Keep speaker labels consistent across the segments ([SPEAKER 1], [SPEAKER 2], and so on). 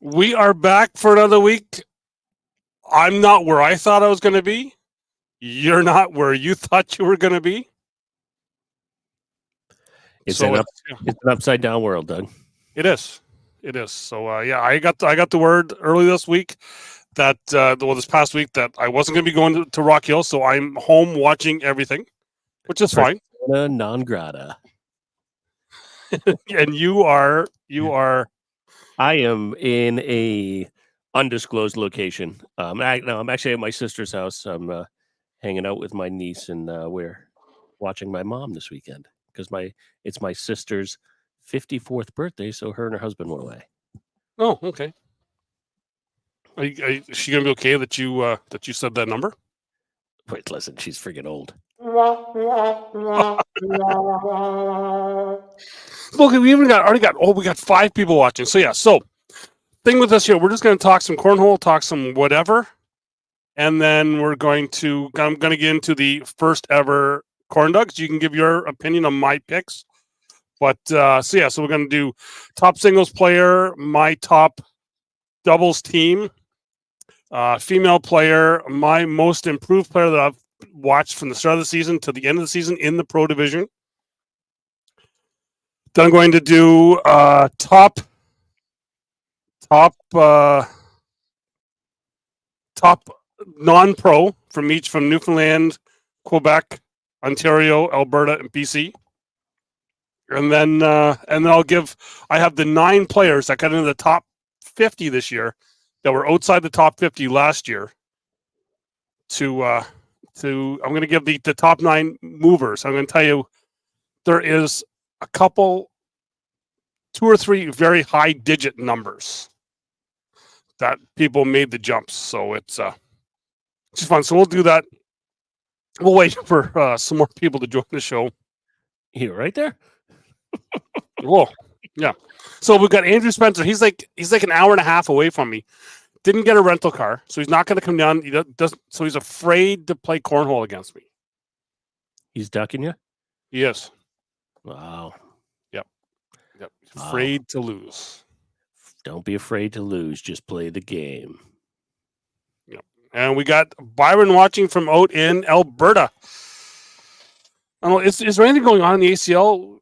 [SPEAKER 1] We are back for another week. I'm not where I thought I was going to be. You're not where you thought you were going to be.
[SPEAKER 2] It's an upside down world, Doug.
[SPEAKER 1] It is. It is. So I got the word early this week that this past week that I wasn't going to be going to Rock Hill, so I'm home watching everything, which is fine.
[SPEAKER 2] Non grata.
[SPEAKER 1] And you are.
[SPEAKER 2] I am in a undisclosed location. I'm actually at my sister's house. I'm hanging out with my niece, and we're watching my mom this weekend because it's my sister's 54th birthday. So her and her husband went away.
[SPEAKER 1] Oh, okay. Is she gonna be okay that you said that number?
[SPEAKER 2] Wait, listen, she's freaking old.
[SPEAKER 1] Okay, we got 5 people watching. So yeah, thing with us here, we're just going to talk some cornhole, talk some whatever, and then I'm going to get into the first ever corn dogs. You can give your opinion on my picks, but so we're going to do top singles player, my top doubles team, female player, my most improved player that I've watched from the start of the season to the end of the season in the pro division. Then I'm going to do top non-pro from Newfoundland, Quebec, Ontario, Alberta, and BC. And then I have the 9 players that got into the top 50 this year that were outside the top 50 last year. I'm going to give the top 9 movers. I'm going to tell you there is a couple, 2 or 3 very high digit numbers that people made the jumps. So it's fun. So we'll do that. We'll wait for some more people to join the show.
[SPEAKER 2] You right there?
[SPEAKER 1] Whoa, yeah. So we've got Andrew Spencer. He's like an hour and a half away from me. Didn't get a rental car, so he's not going to come down. So he's afraid to play cornhole against me.
[SPEAKER 2] He's ducking you?
[SPEAKER 1] He is.
[SPEAKER 2] Wow.
[SPEAKER 1] Yep. He's afraid to lose.
[SPEAKER 2] Don't be afraid to lose. Just play the game.
[SPEAKER 1] Yep. And we got Byron watching from out in Alberta. I don't know, is there anything going on in the ACL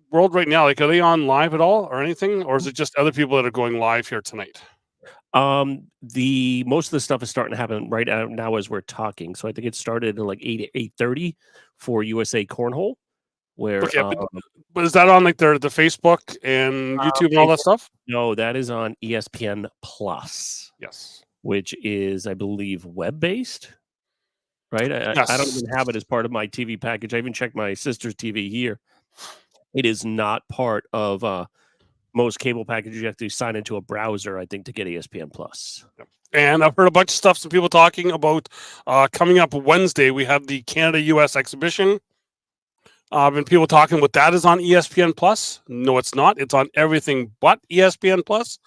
[SPEAKER 1] world right now? Like, are they on live at all or anything? Or is it just other people that are going live here tonight?
[SPEAKER 2] Most of the stuff is starting to happen right now as we're talking. So I think it started at like 8:30 for USA Cornhole. Where
[SPEAKER 1] but is that on like the Facebook and YouTube and all that stuff?
[SPEAKER 2] No, that is on ESPN Plus.
[SPEAKER 1] Yes,
[SPEAKER 2] which is, I believe, web-based. Right?
[SPEAKER 1] Yes.
[SPEAKER 2] I don't even have it as part of my TV package. I even checked my sister's TV here. It is not part of most cable packages. You have to sign into a browser, I think, to get ESPN Plus.
[SPEAKER 1] And I've heard a bunch of stuff. Some people talking about coming up Wednesday. We have the Canada-US exhibition. And people talking what that is on ESPN Plus. No, it's not. It's on everything but ESPN Plus.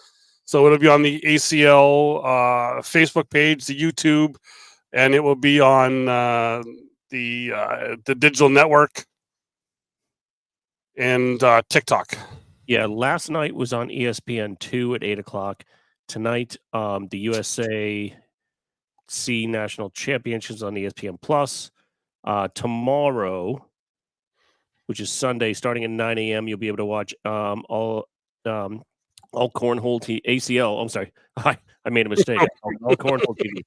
[SPEAKER 1] So it'll be on the ACL Facebook page, the YouTube, and it will be on the digital network and TikTok.
[SPEAKER 2] Yeah, last night was on ESPN2 at 8:00. Tonight, the USA National Championships on ESPN Plus. Tomorrow, which is Sunday, starting at 9 a.m., you'll be able to watch all Cornhole ACL. I'm sorry, I made a mistake. All Cornhole TV.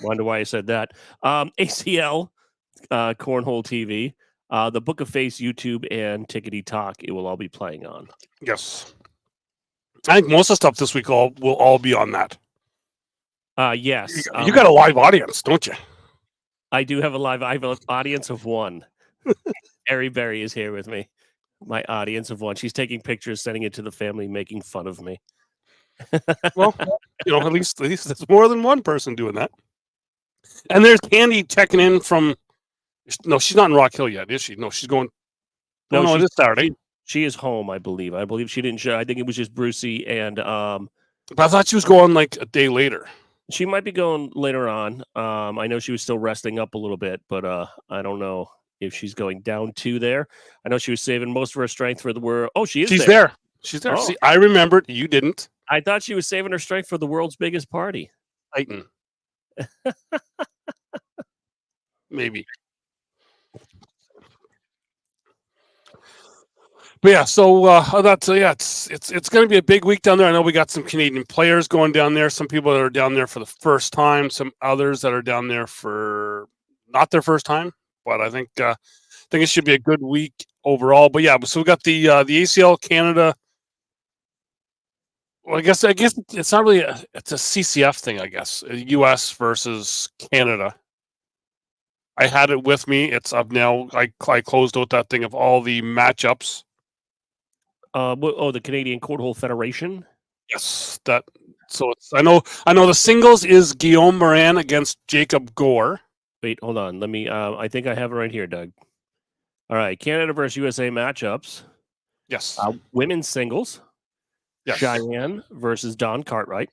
[SPEAKER 2] Wonder why I said that. ACL Cornhole TV, the Book of Face YouTube, and Tickety Talk. It will all be playing on.
[SPEAKER 1] Yes, I think most of the stuff this week will all be on that.
[SPEAKER 2] Yes,
[SPEAKER 1] you got a live audience, don't you?
[SPEAKER 2] I do have I have an audience of 1. Ari Berry is here with me. My audience of 1. She's taking pictures, sending it to the family, making fun of me.
[SPEAKER 1] Well, at least there's more than one person doing that. And there's Candy checking in from. No, she's not in Rock Hill yet, is she? No, she's going. No, it is Saturday.
[SPEAKER 2] She is home, I believe. I believe she didn't show. I think it was just Brucey and.
[SPEAKER 1] But I thought she was going like a day later.
[SPEAKER 2] She might be going later on. I know she was still resting up a little bit, but I don't know if she's going down to there. I know she was saving most of her strength for the word. Oh, she is.
[SPEAKER 1] She's there. She's there.
[SPEAKER 2] Oh.
[SPEAKER 1] See, I remembered. You didn't.
[SPEAKER 2] I thought she was saving her strength for the world's biggest party.
[SPEAKER 1] Titan. Maybe. But yeah, so it's going to be a big week down there. I know we got some Canadian players going down there. Some people that are down there for the first time. Some others that are down there for not their first time. But I think it should be a good week overall. But yeah, so we got the ACL Canada. Well, I guess it's not really it's a CCF thing. I guess U.S. versus Canada. I had it with me. It's up now. I closed out that thing of all the matchups.
[SPEAKER 2] The Canadian Cornhole Federation.
[SPEAKER 1] Yes, that. So it's I know the singles is Guillaume Morin against Jacob Gore.
[SPEAKER 2] Wait, hold on. Let me. I think I have it right here, Doug. All right, Canada versus USA matchups.
[SPEAKER 1] Yes.
[SPEAKER 2] Women's singles.
[SPEAKER 1] Yes.
[SPEAKER 2] Cheyenne versus Don Cartwright.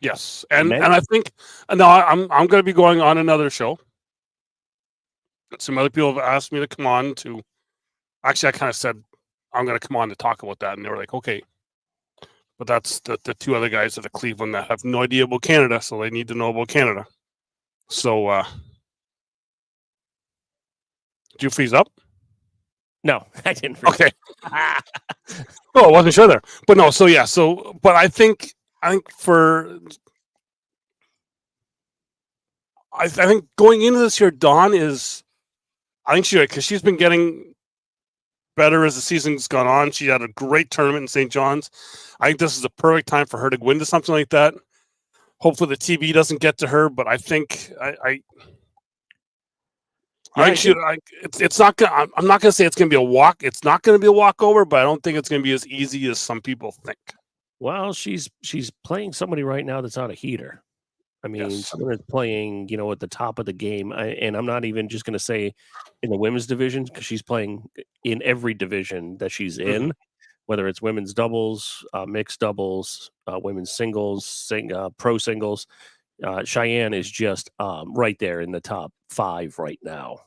[SPEAKER 1] Yes, and I think no, I'm going to be going on another show. Some other people have asked me to come on to. Actually, I kind of said I'm going to come on to talk about that, and they were like, "Okay," but that's the two other guys at the Cleveland that have no idea about Canada, so they need to know about Canada. So, did you freeze up?
[SPEAKER 2] No, I didn't. Freeze
[SPEAKER 1] okay. Oh, I wasn't sure there, but no. So yeah. So, but I think for. I think going into this year, Dawn is. I think because she's been getting better as the season's gone on. She had a great tournament in St. John's. I think this is a perfect time for her to go into something like that. Hopefully, the TV doesn't get to her, but I think it's not gonna. I'm not gonna say it's gonna be a walk. It's not gonna be a walkover, but I don't think it's gonna be as easy as some people think.
[SPEAKER 2] Well, she's playing somebody right now that's not a heater. I mean, someone that's playing, at the top of the game. And I'm not even just going to say in the women's division, because she's playing in every division that she's in, whether it's women's doubles, mixed doubles, women's singles, pro singles. Cheyenne is just right there in the top 5 right now.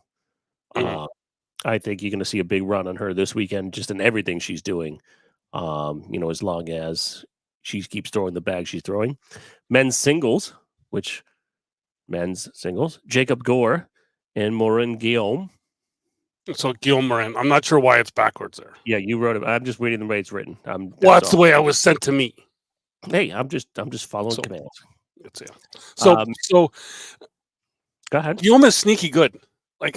[SPEAKER 2] I think you're going to see a big run on her this weekend, just in everything she's doing, as long as she keeps throwing the bag she's throwing. Men's singles. Jacob Gore and Morin Guillaume.
[SPEAKER 1] So Guillaume Morin. I'm not sure why it's backwards there.
[SPEAKER 2] Yeah, you wrote it. I'm just reading the way it's written.
[SPEAKER 1] That's the way I was sent to me.
[SPEAKER 2] Hey, I'm just following commands.
[SPEAKER 1] So
[SPEAKER 2] go ahead.
[SPEAKER 1] Guillaume is sneaky good. Like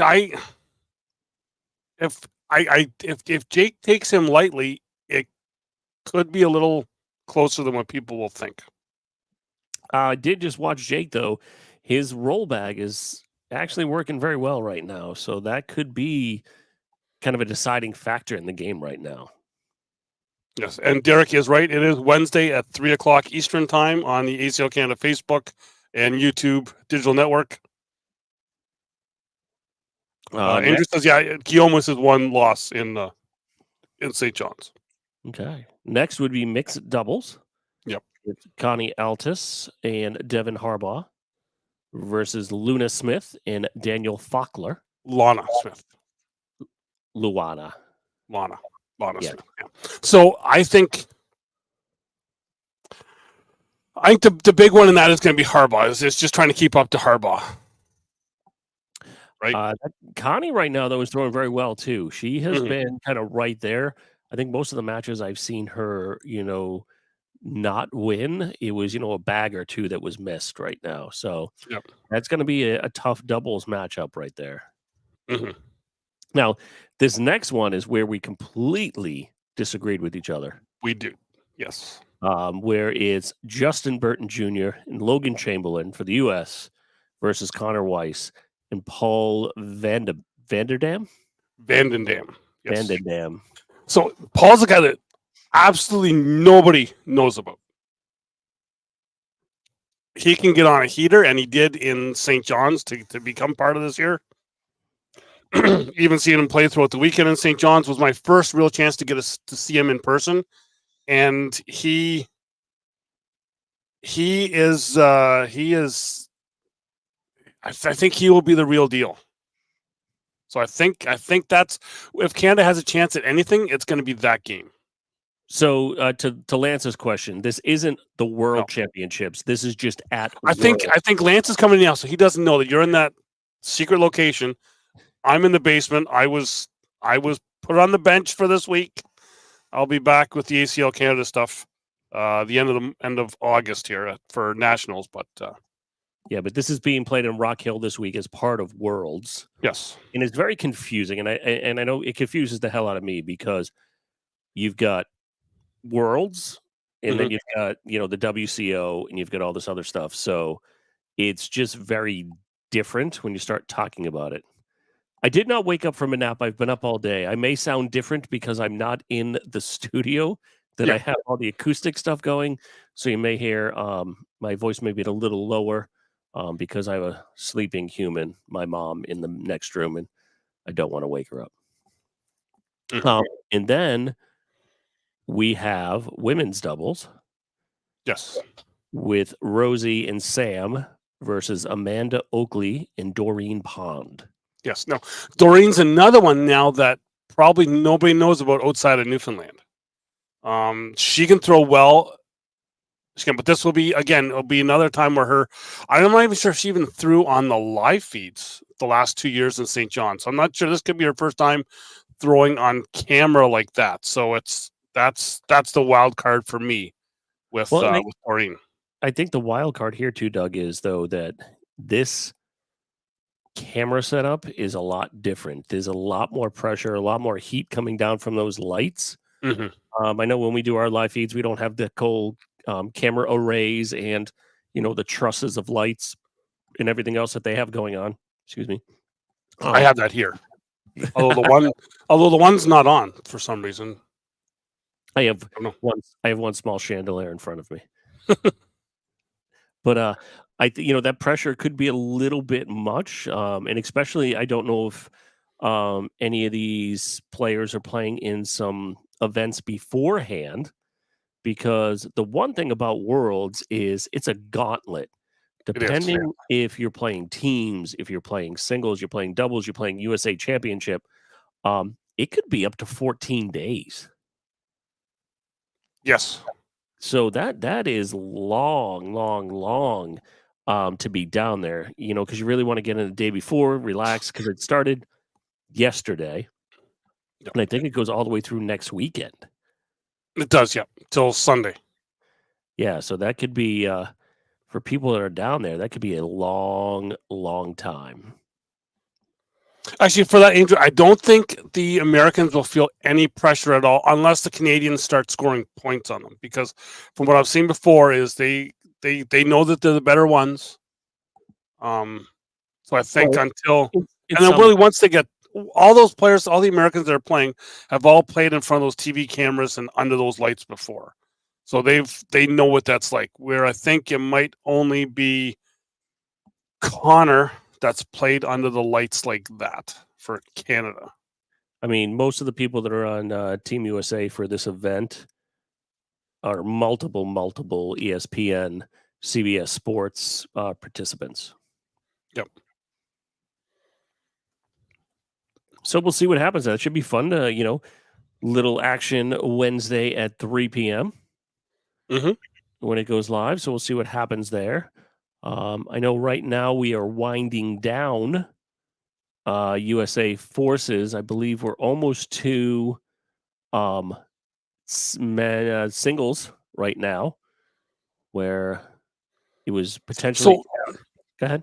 [SPEAKER 1] if Jake takes him lightly, it could be a little closer than what people will think.
[SPEAKER 2] I did just watch Jake, though. His roll bag is actually working very well right now. So that could be kind of a deciding factor in the game right now.
[SPEAKER 1] Yes, and Derek is right. It is Wednesday at 3:00 Eastern time on the ACL Canada Facebook and YouTube digital network. Andrew says, yeah, Guillaume was his one loss in St. John's.
[SPEAKER 2] Okay. Next would be mixed doubles.
[SPEAKER 1] Yep.
[SPEAKER 2] With Connie Altus and Devin Harbaugh versus Luna Smith and Daniel Faulkner.
[SPEAKER 1] Lana Smith.
[SPEAKER 2] Lana
[SPEAKER 1] Smith. Yeah. So I think the big one in that is going to be Harbaugh. It's just trying to keep up to Harbaugh. Right.
[SPEAKER 2] Connie right now, though, is throwing very well, too. She has been kind of right there. I think most of the matches I've seen her, not win. It was, a bag or two that was missed right now. So that's going to be a tough doubles matchup right there. Now, this next one is where we completely disagreed with each other.
[SPEAKER 1] We do. Yes.
[SPEAKER 2] Where it's Justin Burton Jr. and Logan Chamberlain for the U.S. versus Connor Weiss and Paul Vandendam.
[SPEAKER 1] Yes.
[SPEAKER 2] Vandendam.
[SPEAKER 1] So Paul's a guy that absolutely nobody knows about. He can get on a heater, and he did in St. John's to become part of this year. Even seeing him play throughout the weekend in St. John's was my first real chance to to see him in person, and he is. I think he will be the real deal. So I think that's if Canada has a chance at anything, it's going to be that game.
[SPEAKER 2] So to Lance's question, this isn't the World
[SPEAKER 1] No.
[SPEAKER 2] Championships. This is just at.
[SPEAKER 1] I think Lance is coming now, so he doesn't know that you're in that secret location. I'm in the basement. I was put on the bench for this week. I'll be back with the ACL Canada stuff the end of August here for nationals. But
[SPEAKER 2] yeah, but this is being played in Rock Hill this week as part of Worlds.
[SPEAKER 1] yes,
[SPEAKER 2] and it's very confusing, and I know it confuses the hell out of me because you've got Worlds, and then you've got the WCO, and you've got all this other stuff. So it's just very different when you start talking about it. I did not wake up from a nap. I've been up all day. I may sound different because I'm not in the studio, that I have all the acoustic stuff going. So you may hear my voice may be a little lower because I have a sleeping human, my mom, in the next room, and I don't want to wake her up. And then we have women's doubles.
[SPEAKER 1] Yes.
[SPEAKER 2] With Rosie and Sam versus Amanda Oakley and Doreen Pond.
[SPEAKER 1] Yes. No, Doreen's another one now that probably nobody knows about outside of Newfoundland. She can throw well. But this will be, again, it'll be another time where I'm not even sure if she even threw on the live feeds the last 2 years in St. John. So I'm not sure this could be her first time throwing on camera like that. So that's the wild card for me with Doreen.
[SPEAKER 2] I think the wild card here too, Doug, is though that this camera setup is a lot different. There's a lot more pressure, a lot more heat coming down from those lights. I know when we do our live feeds, we don't have the cold camera arrays and the trusses of lights and everything else that they have going on. Excuse me.
[SPEAKER 1] I have that here. Although the one's not on for some reason.
[SPEAKER 2] I have one small chandelier in front of me. But that pressure could be a little bit much, and especially I don't know if any of these players are playing in some events beforehand, because the one thing about Worlds is it's a gauntlet. Depending if you're playing teams, if you're playing singles, you're playing doubles, you're playing USA Championship, it could be up to 14 days.
[SPEAKER 1] Yes.
[SPEAKER 2] So that is long to be down there, because you really want to get in the day before, relax, because it started yesterday. And I think it goes all the way through next weekend.
[SPEAKER 1] It does, till Sunday.
[SPEAKER 2] Yeah, so that could be, for people that are down there, that could be a long time.
[SPEAKER 1] Actually, for that, Andrew, I don't think the Americans will feel any pressure at all unless the Canadians start scoring points on them. Because from what I've seen before, is they know that they're the better ones. So I think and then really once they get all those players, all the Americans that are playing have all played in front of those TV cameras and under those lights before, so they know what that's like. Where I think it might only be Connor that's played under the lights like that for Canada.
[SPEAKER 2] I mean, most of the people that are on Team USA for this event are multiple ESPN, CBS Sports participants.
[SPEAKER 1] Yep.
[SPEAKER 2] So we'll see what happens. That should be fun to, little action Wednesday at 3 p.m. When it goes live. So we'll see what happens there. I know right now we are winding down USA Forces. I believe we're almost to singles right now, where it was potentially.
[SPEAKER 1] So,
[SPEAKER 2] go ahead.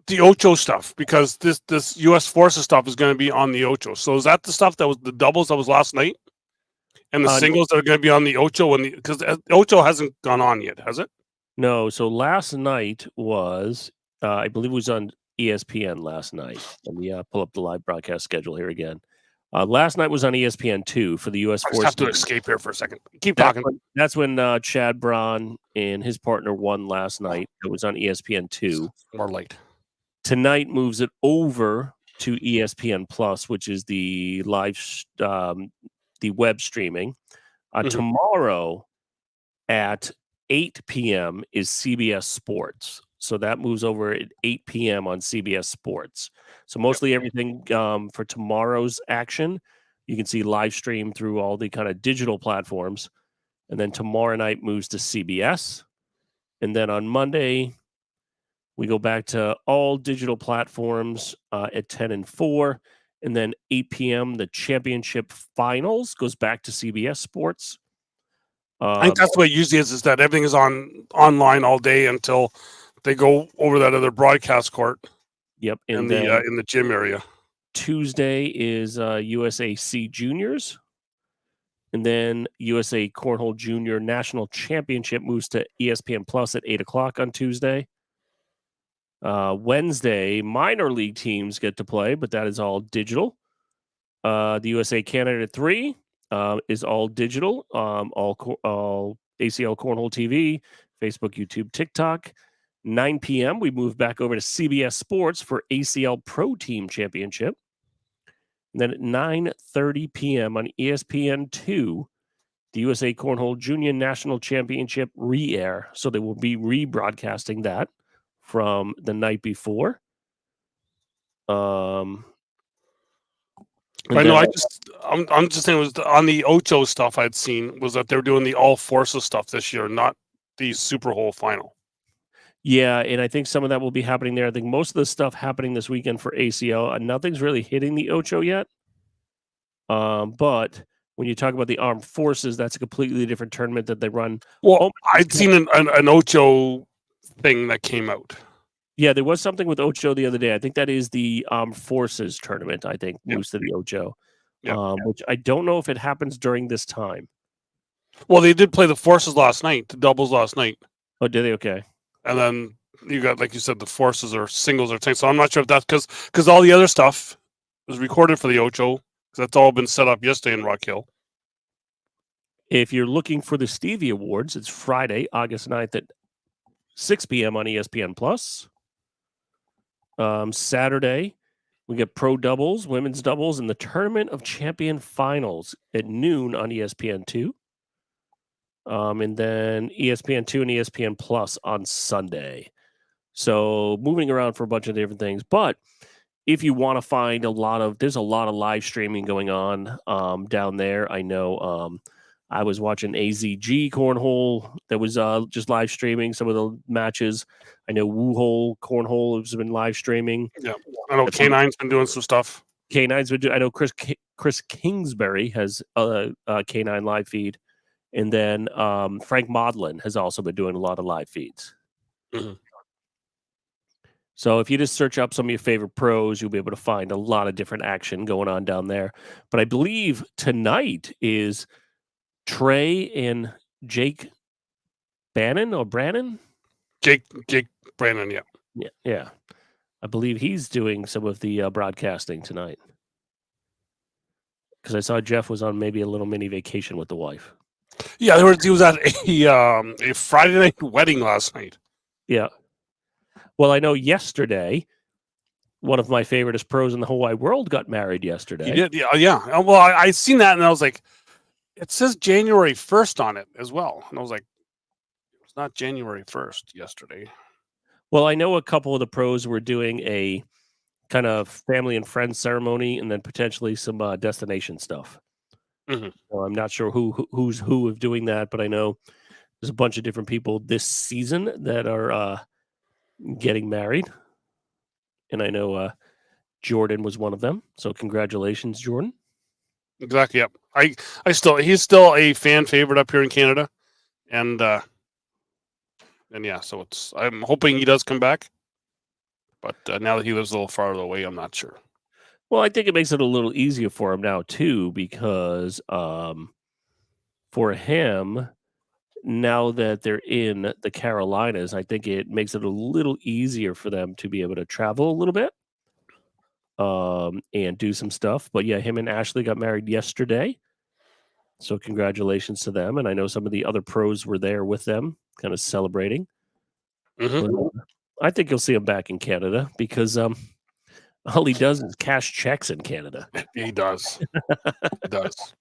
[SPEAKER 1] The Ocho stuff, because this U.S. Forces stuff is going to be on the Ocho. So is that the stuff that was the doubles that was last night, and the singles that are going to be on the Ocho? Because Ocho hasn't gone on yet, has it?
[SPEAKER 2] No. So last night was, I believe, it was on ESPN last night. Let me pull up the live broadcast schedule here again. Last night was on ESPN2 for the U.S. Forces.
[SPEAKER 1] I have to escape here for a second. Keep talking.
[SPEAKER 2] That's when Chad Braun and his partner won last night. It was on ESPN2.
[SPEAKER 1] More light.
[SPEAKER 2] Tonight moves it over to ESPN Plus, which is the live, the web streaming. Tomorrow at 8 p.m. is CBS Sports. So that moves over at 8 p.m. on CBS Sports. So mostly everything for tomorrow's action, you can see live stream through all the kind of digital platforms. And then tomorrow night moves to CBS. And then on Monday, we go back to all digital platforms at 10 and 4. And then 8 p.m., the championship finals goes back to CBS Sports.
[SPEAKER 1] I think that's the way it usually is that everything is online all day until they go over that other broadcast court.
[SPEAKER 2] Yep.
[SPEAKER 1] In
[SPEAKER 2] And
[SPEAKER 1] the gym area.
[SPEAKER 2] Tuesday is USAC Juniors. And then USA Cornhole Junior National Championship moves to ESPN Plus at 8 o'clock on Tuesday. Wednesday, minor league teams get to play, but that is all digital. The USA Canada 3 is all digital, all ACL Cornhole TV, Facebook, YouTube, TikTok. 9 p.m., we move back over to CBS Sports for ACL Pro Team Championship. And then at 9:30 p.m. on ESPN2, the USA Cornhole Junior National Championship re-air. So they will be rebroadcasting that from the night before.
[SPEAKER 1] I know. I'm just saying, it was on the Ocho stuff I'd seen was that they're doing the all forces stuff this year, not the Super Hole final.
[SPEAKER 2] Yeah, and I think some of that will be happening there. I think most of the stuff happening this weekend for ACL, nothing's really hitting the Ocho yet. But when you talk about the armed forces, that's a completely different tournament that they run.
[SPEAKER 1] Well, I'd seen an Ocho thing that came out.
[SPEAKER 2] Yeah, there was something with Ocho the other day. I think that is the armed forces tournament, I think, moves to the Ocho, which I don't know if it happens during this time.
[SPEAKER 1] Well, they did play the forces last night, the doubles last night.
[SPEAKER 2] Oh, did they? Okay.
[SPEAKER 1] And then you got, like you said, the forces or singles or things. So I'm not sure if that's because all the other stuff was recorded for the Ocho, because that's all been set up yesterday in Rock Hill.
[SPEAKER 2] If you're looking for the Stevie Awards, it's Friday, August 9th at 6 p.m. on ESPN Plus. Saturday, we get pro doubles, women's doubles, and the Tournament of Champion finals at noon on ESPN2. And then ESPN2 and ESPN Plus on Sunday. So moving around for a bunch of different things. But if you want to find there's a lot of live streaming going on down there. I know I was watching AZG Cornhole that was just live streaming some of the matches. I know Woohole Cornhole has been live streaming.
[SPEAKER 1] Yeah, I know K9's been doing some stuff.
[SPEAKER 2] K9's been doing. I know Chris Kingsbury has a K9 live feed, and then Frank Modlin has also been doing a lot of live feeds.
[SPEAKER 1] Mm-hmm.
[SPEAKER 2] So if you just search up some of your favorite pros, you'll be able to find a lot of different action going on down there. But I believe tonight is Trey and Jake Bannon or Brannon?
[SPEAKER 1] Jake Brannon, yeah.
[SPEAKER 2] Yeah. I believe he's doing some of the broadcasting tonight. Because I saw Jeff was on maybe a little mini vacation with the wife.
[SPEAKER 1] Yeah, he was at a Friday night wedding last night.
[SPEAKER 2] Yeah. Well, I know yesterday, one of my favoriteest pros in the whole wide world got married yesterday.
[SPEAKER 1] He did, yeah. Well, I seen that, and I was like, it says January 1st on it as well. And I was like, it's not January 1st yesterday.
[SPEAKER 2] Well, I know a couple of the pros were doing a kind of family and friends ceremony and then potentially some destination stuff.
[SPEAKER 1] Mm-hmm.
[SPEAKER 2] So I'm not sure who's who of doing that, but I know there's a bunch of different people this season that are getting married. And I know Jordan was one of them. So congratulations, Jordan.
[SPEAKER 1] Exactly. Yep. He's still a fan favorite up here in Canada, and yeah. So I'm hoping he does come back, but now that he lives a little farther away, I'm not sure.
[SPEAKER 2] Well, I think it makes it a little easier for him now too, because for him, now that they're in the Carolinas, I think it makes it a little easier for them to be able to travel a little bit and do some stuff. But yeah, him and Ashley got married yesterday. So congratulations to them. And I know some of the other pros were there with them, kind of celebrating.
[SPEAKER 1] Mm-hmm.
[SPEAKER 2] I think you'll see him back in Canada because all he does is cash checks in Canada.
[SPEAKER 1] He does. He does.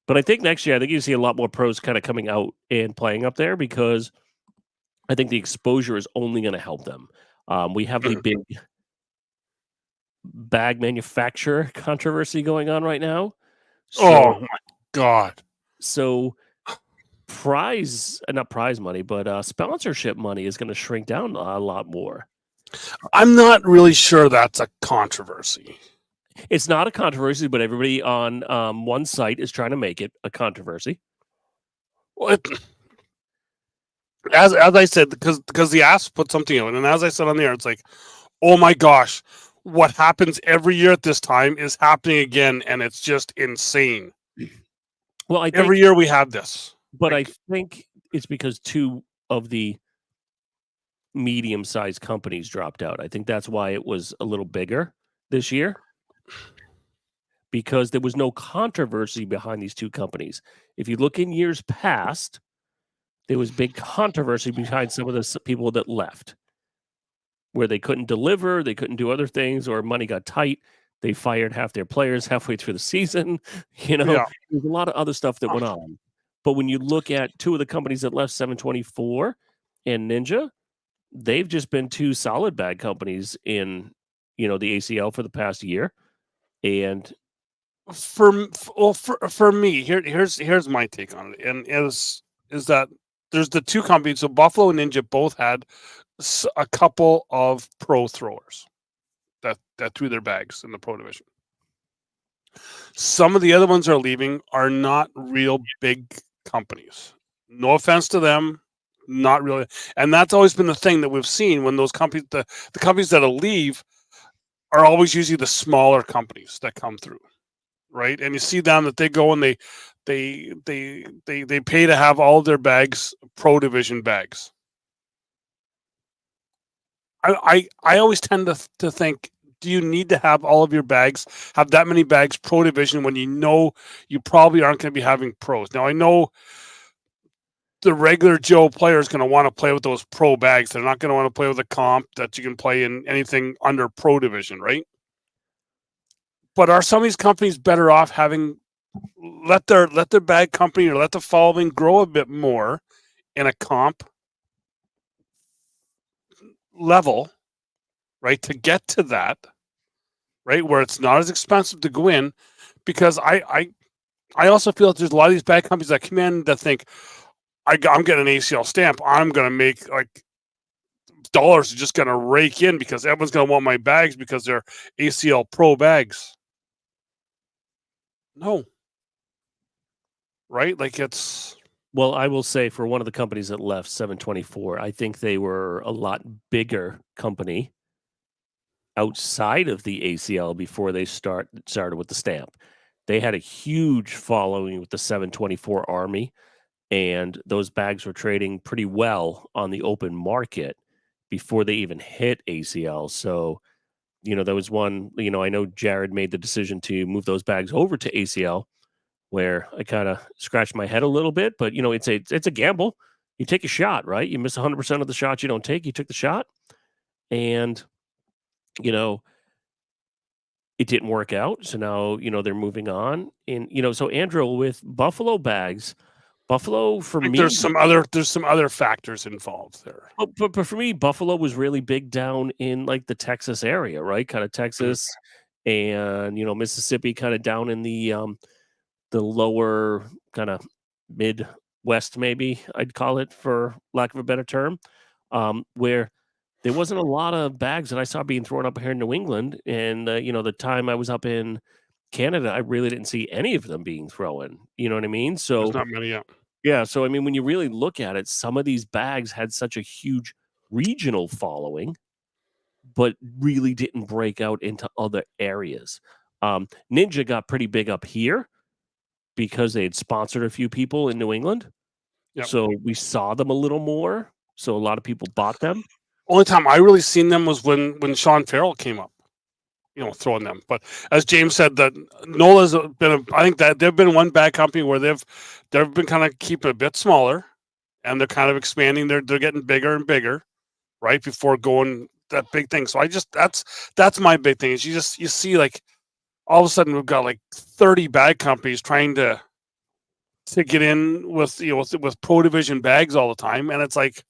[SPEAKER 2] But I think next year, I think you see a lot more pros kind of coming out and playing up there because I think the exposure is only going to help them. We have the bag manufacturer controversy going on right now.
[SPEAKER 1] Oh my God.
[SPEAKER 2] So not prize money, but sponsorship money is going to shrink down a lot more.
[SPEAKER 1] I'm not really sure that's a controversy.
[SPEAKER 2] It's not a controversy, but everybody on one site is trying to make it a controversy.
[SPEAKER 1] Well, as I said, because the ass put something out, and as I said on the air, it's like, oh my gosh, what happens every year at this time is happening again, and it's just insane.
[SPEAKER 2] Well, I think
[SPEAKER 1] every year we have this,
[SPEAKER 2] but I think it's because two of the medium-sized companies dropped out. I think that's why it was a little bigger this year, because there was no controversy behind these two companies. If you look in years past, there was big controversy behind some of the people that left, where they couldn't deliver, they couldn't do other things, or money got tight. They fired half their players halfway through the season.
[SPEAKER 1] Yeah.
[SPEAKER 2] There's a lot of other stuff that went on. But when you look at two of the companies that left, 724 and Ninja, they've just been two solid bag companies in, the ACL for the past year. And
[SPEAKER 1] for me, here's my take on it, and is that there's the two companies. So Buffalo and Ninja both had a couple of pro throwers that threw their bags in the pro division. Some of the other ones are leaving are not real big companies. No offense to them, not really. And that's always been the thing that we've seen when those companies, the companies that'll leave, are always usually the smaller companies that come through, right? And you see them that they go and they pay to have all of their bags pro division bags. I always tend to think, do you need to have all of your bags, have that many bags pro division when you know you probably aren't going to be having pros? Now, I know the regular Joe player is going to want to play with those pro bags. They're not going to want to play with a comp that you can play in anything under pro division, right? But are some of these companies better off having let their bag company or let the following grow a bit more in a comp level, right, to get to that, right, where it's not as expensive to go in? Because I also feel that there's a lot of these bag companies that come in that think, I'm getting an ACL stamp, I'm going to make like dollars are just going to rake in because everyone's going to want my bags because they're ACL pro bags. No. Right? Like it's...
[SPEAKER 2] Well, I will say for one of the companies that left, 724, I think they were a lot bigger company outside of the ACL before they started with the stamp. They had a huge following with the 724 Army, and those bags were trading pretty well on the open market before they even hit ACL. So, there was one, I know Jared made the decision to move those bags over to ACL, where I kind of scratched my head a little bit, but it's a gamble. You take a shot, right? You miss 100% of the shots you don't take. You took the shot, and it didn't work out. So now they're moving on, and so Andrew, with Buffalo bags, Buffalo for me,
[SPEAKER 1] there's some other factors involved there.
[SPEAKER 2] But for me, Buffalo was really big down in like the Texas area, right? Kind of Texas and Mississippi, kind of down in the lower kind of Midwest, maybe I'd call it, for lack of a better term, where there wasn't a lot of bags that I saw being thrown up here in New England. And, the time I was up in Canada, I really didn't see any of them being thrown. You know what I mean? So
[SPEAKER 1] there's not many out.
[SPEAKER 2] Yeah. So, I mean, when you really look at it, some of these bags had such a huge regional following, but really didn't break out into other areas. Ninja got pretty big up here because they had sponsored a few people in New England.
[SPEAKER 1] Yep.
[SPEAKER 2] So we saw them a little more. So a lot of people bought them.
[SPEAKER 1] Only time I really seen them was when Sean Farrell came up, throwing them. But as James said, that NOLA's been, I think that they've been one bag company where they've been kind of keeping a bit smaller, and they're kind of expanding. They're getting bigger and bigger, right, before going that big thing. So that's my big thing is you see like all of a sudden we've got like 30 bag companies trying to get in with with pro division bags all the time, and it's like,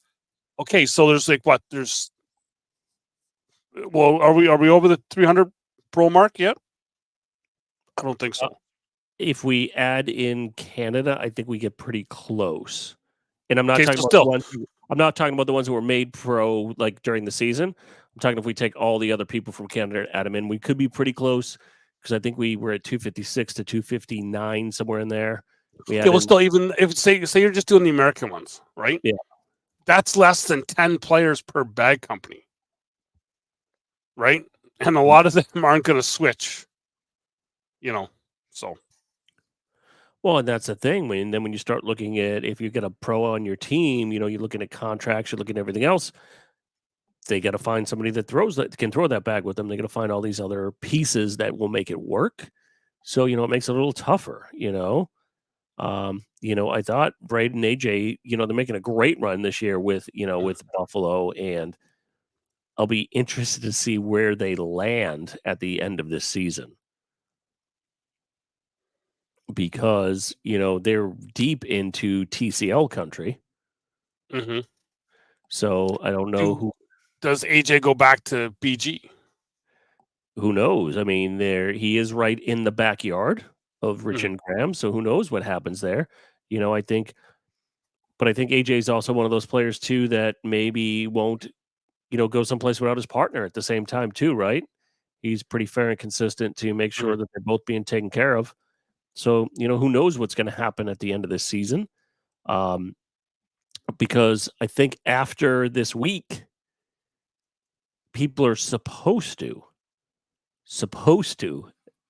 [SPEAKER 1] okay, so there's like what there's. Well, are we over the 300 pro mark yet? I don't think so.
[SPEAKER 2] If we add in Canada, I think we get pretty close. And I'm not
[SPEAKER 1] Okay,
[SPEAKER 2] talking
[SPEAKER 1] so
[SPEAKER 2] about
[SPEAKER 1] still,
[SPEAKER 2] the ones I'm not talking about the ones who were made pro like during the season. I'm talking if we take all the other people from Canada and add them in, we could be pretty close because I think we were at 256 to 259 somewhere in there. We
[SPEAKER 1] okay,
[SPEAKER 2] add
[SPEAKER 1] well,
[SPEAKER 2] in,
[SPEAKER 1] still, even if say you're just doing the American ones, right?
[SPEAKER 2] Yeah.
[SPEAKER 1] That's less than 10 players per bag company, right? And a lot of them aren't going to switch, so.
[SPEAKER 2] well, and that's the thing. When you start looking at if you get a pro on your team, you're looking at contracts, you're looking at everything else. They got to find somebody that can throw that bag with them. They got to find all these other pieces that will make it work. So it makes it a little tougher. I thought Braden AJ, they're making a great run this year with Buffalo, and I'll be interested to see where they land at the end of this season because they're deep into TCL country.
[SPEAKER 1] Mm-hmm.
[SPEAKER 2] So I don't know
[SPEAKER 1] does AJ go back to BG?
[SPEAKER 2] Who knows? I mean, he is right in the backyard of Rich and Graham, so who knows what happens there? I think AJ is also one of those players too that maybe won't, go someplace without his partner at the same time too, right? He's pretty fair and consistent to make sure that they're both being taken care of. So, who knows what's going to happen at the end of this season? Because I think after this week, people are supposed to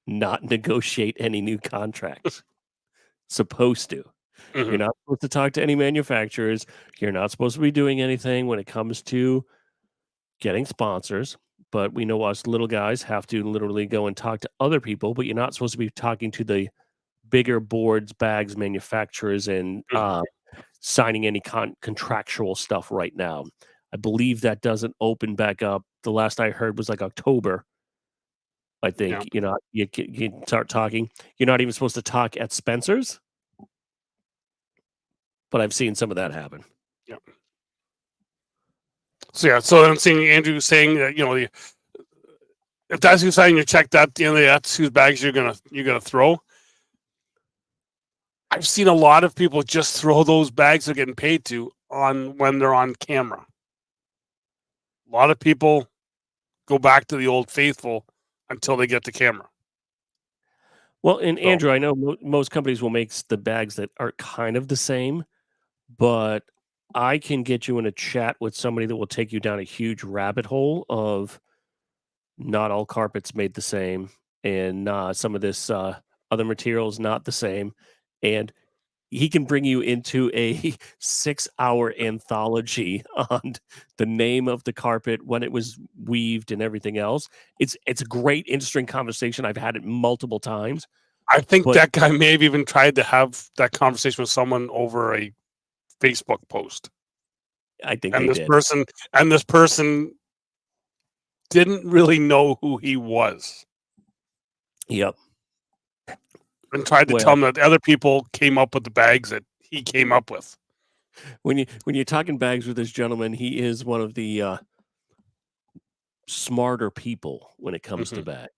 [SPEAKER 2] not negotiate any new contracts. Supposed to.
[SPEAKER 1] Mm-hmm.
[SPEAKER 2] You're not supposed to talk to any manufacturers. You're not supposed to be doing anything when it comes to getting sponsors. But we know us little guys have to literally go and talk to other people, but you're not supposed to be talking to the bigger boards, bags manufacturers and signing any contractual stuff right now. I believe that doesn't open back up. The last I heard was like October. I think, you can start talking. You're not even supposed to talk at Spencer's, but I've seen some of that happen.
[SPEAKER 1] Yeah. So I'm seeing Andrew saying that, if that's who's signing your check, that's whose bags you're gonna throw. I've seen a lot of people just throw those bags they're getting paid to when they're on camera. A lot of people go back to the old faithful until they get the camera.
[SPEAKER 2] Well, and Andrew, I know most companies will make the bags that are kind of the same, but I can get you in a chat with somebody that will take you down a huge rabbit hole of not all carpets made the same, and some of this other materials not the same, and he can bring you into a 6-hour anthology on the name of the carpet, when it was weaved, and everything else. It's a great, interesting conversation. I've had it multiple times.
[SPEAKER 1] I think that guy may have even tried to have that conversation with someone over a Facebook post.
[SPEAKER 2] I think
[SPEAKER 1] this person didn't really know who he was.
[SPEAKER 2] Yep.
[SPEAKER 1] And tried to tell him that other people came up with the bags that he came up with.
[SPEAKER 2] When you're talking bags with this gentleman, he is one of the smarter people when it comes to bags.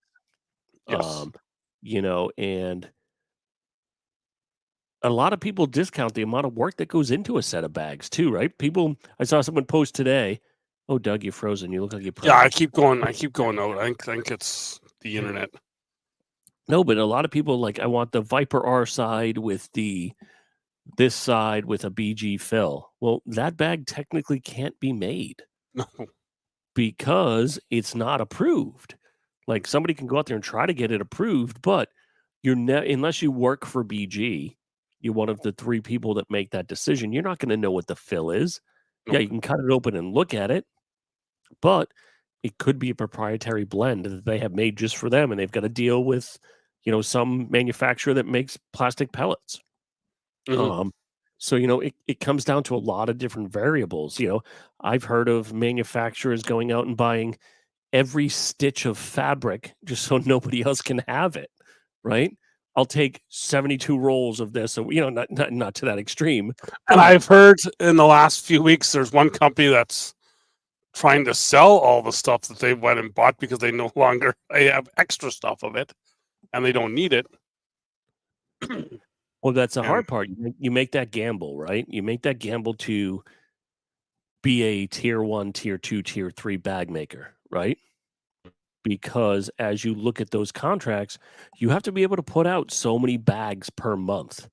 [SPEAKER 1] Yes.
[SPEAKER 2] And a lot of people discount the amount of work that goes into a set of bags too, right? I saw someone post today, "Oh, Doug, you're frozen. You look like you're
[SPEAKER 1] Yeah, I keep going out. I think it's the internet.
[SPEAKER 2] No, but a lot of people I want the Viper R side with this side with a BG fill. Well, that bag technically can't be made.
[SPEAKER 1] No.
[SPEAKER 2] Because it's not approved. Somebody can go out there and try to get it approved, but unless you work for BG, you're one of the 3 people that make that decision. You're not going to know what the fill is.
[SPEAKER 1] Nope.
[SPEAKER 2] Yeah, you can cut it open and look at it, but it could be a proprietary blend that they have made just for them, and they've got to deal with, some manufacturer that makes plastic pellets. So, it comes down to a lot of different variables. I've heard of manufacturers going out and buying every stitch of fabric just so nobody else can have it, right? I'll take 72 rolls of this. So, not to that extreme.
[SPEAKER 1] And I've heard in the last few weeks, there's one company that's trying to sell all the stuff that they went and bought because they no longer they have extra stuff of it and they don't need it.
[SPEAKER 2] Well, that's the
[SPEAKER 1] And-
[SPEAKER 2] hard part. You make that gamble, right? You make that gamble to be a tier 1, tier 2, tier 3 bag maker, right? Because as you look at those contracts, you have to be able to put out so many bags per month.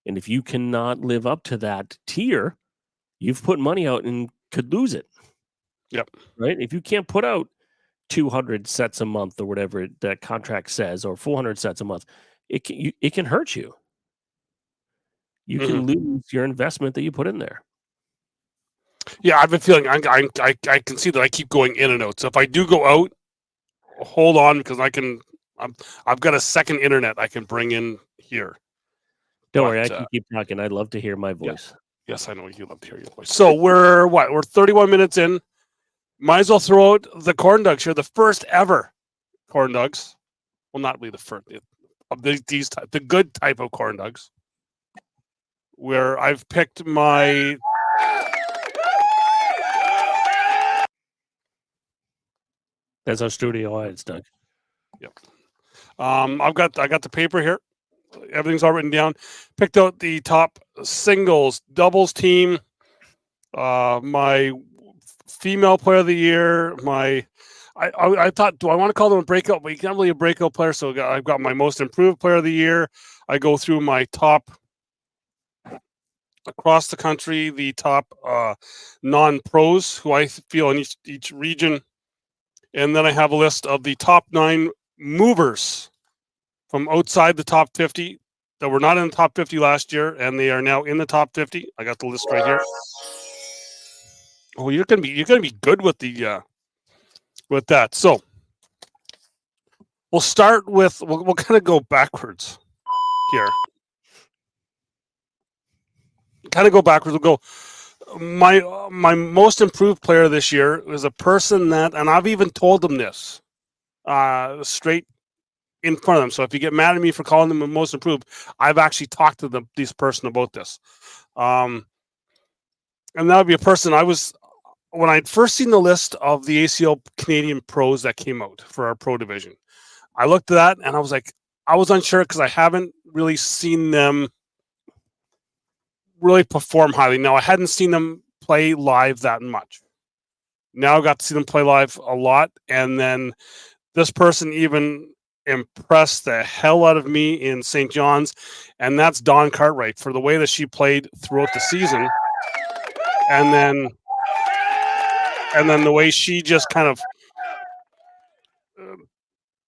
[SPEAKER 2] And if you cannot live up to that tier, you've put money out and could lose it.
[SPEAKER 1] Yep.
[SPEAKER 2] Right? If you can't put out 200 sets a month or whatever that contract says, or 400 sets a month, it can hurt you. You can lose your investment that you put in there.
[SPEAKER 1] Yeah, I've been feeling I can see that I keep going in and out. So if I do go out, hold on because I've got a second internet I can bring in here.
[SPEAKER 2] Don't worry, I can keep talking. I'd love to hear my voice.
[SPEAKER 1] Yes, I know you love to hear your voice. So we're 31 minutes in. Might as well throw out the corn dogs here, the first ever corn dogs. Well, not really the first of these type, the good type of corn dogs. Where I've picked my
[SPEAKER 2] That's our studio audience, Doug.
[SPEAKER 1] Yep. I got the paper here. Everything's all written down. Picked out the top singles, doubles team. My female player of the year. I thought, do I want to call them a breakout? But you can't really a breakout player. So I've got my most improved player of the year. I go through my top across the country, the top non-pros who I feel in each region. And then I have a list of the top 9 movers from outside the top 50 that were not in the top 50 last year, and they are now in the top 50. I got the list right here. Oh, you're gonna be good with the with that. So we'll start with we'll kind of go backwards here. Kind of go backwards. We'll go. My most improved player this year was a person that, and I've even told them this straight in front of them. So if you get mad at me for calling them the most improved, I've actually talked to this person about this. And that would be a person when I'd first seen the list of the ACL Canadian pros that came out for our pro division. I looked at that and I was like, I was unsure because I haven't really seen them really perform highly. Now, I hadn't seen them play live that much. Now I got to see them play live a lot. And then this person even impressed the hell out of me in St. John's, and that's Dawn Cartwright for the way that she played throughout the season. And then the way she just kind of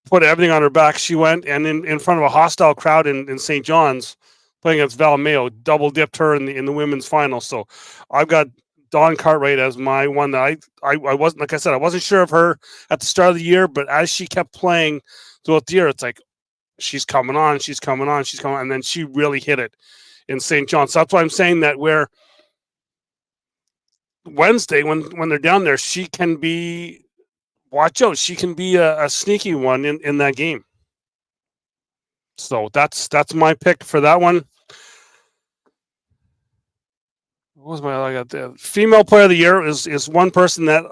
[SPEAKER 1] put everything on her back. She went and in front of a hostile crowd in St. John's playing against Valmeo, double dipped her in the women's final. So I've got Dawn Cartwright as my one that I wasn't, like I said, I wasn't sure of her at the start of the year, but as she kept playing throughout the year, it's like she's coming on, and then she really hit it in St. John's. So that's why I'm saying that where Wednesday when they're down there, she can be, watch out, she can be a sneaky one in that game. So that's my pick for that one. What was I got there? Female player of the year is one person that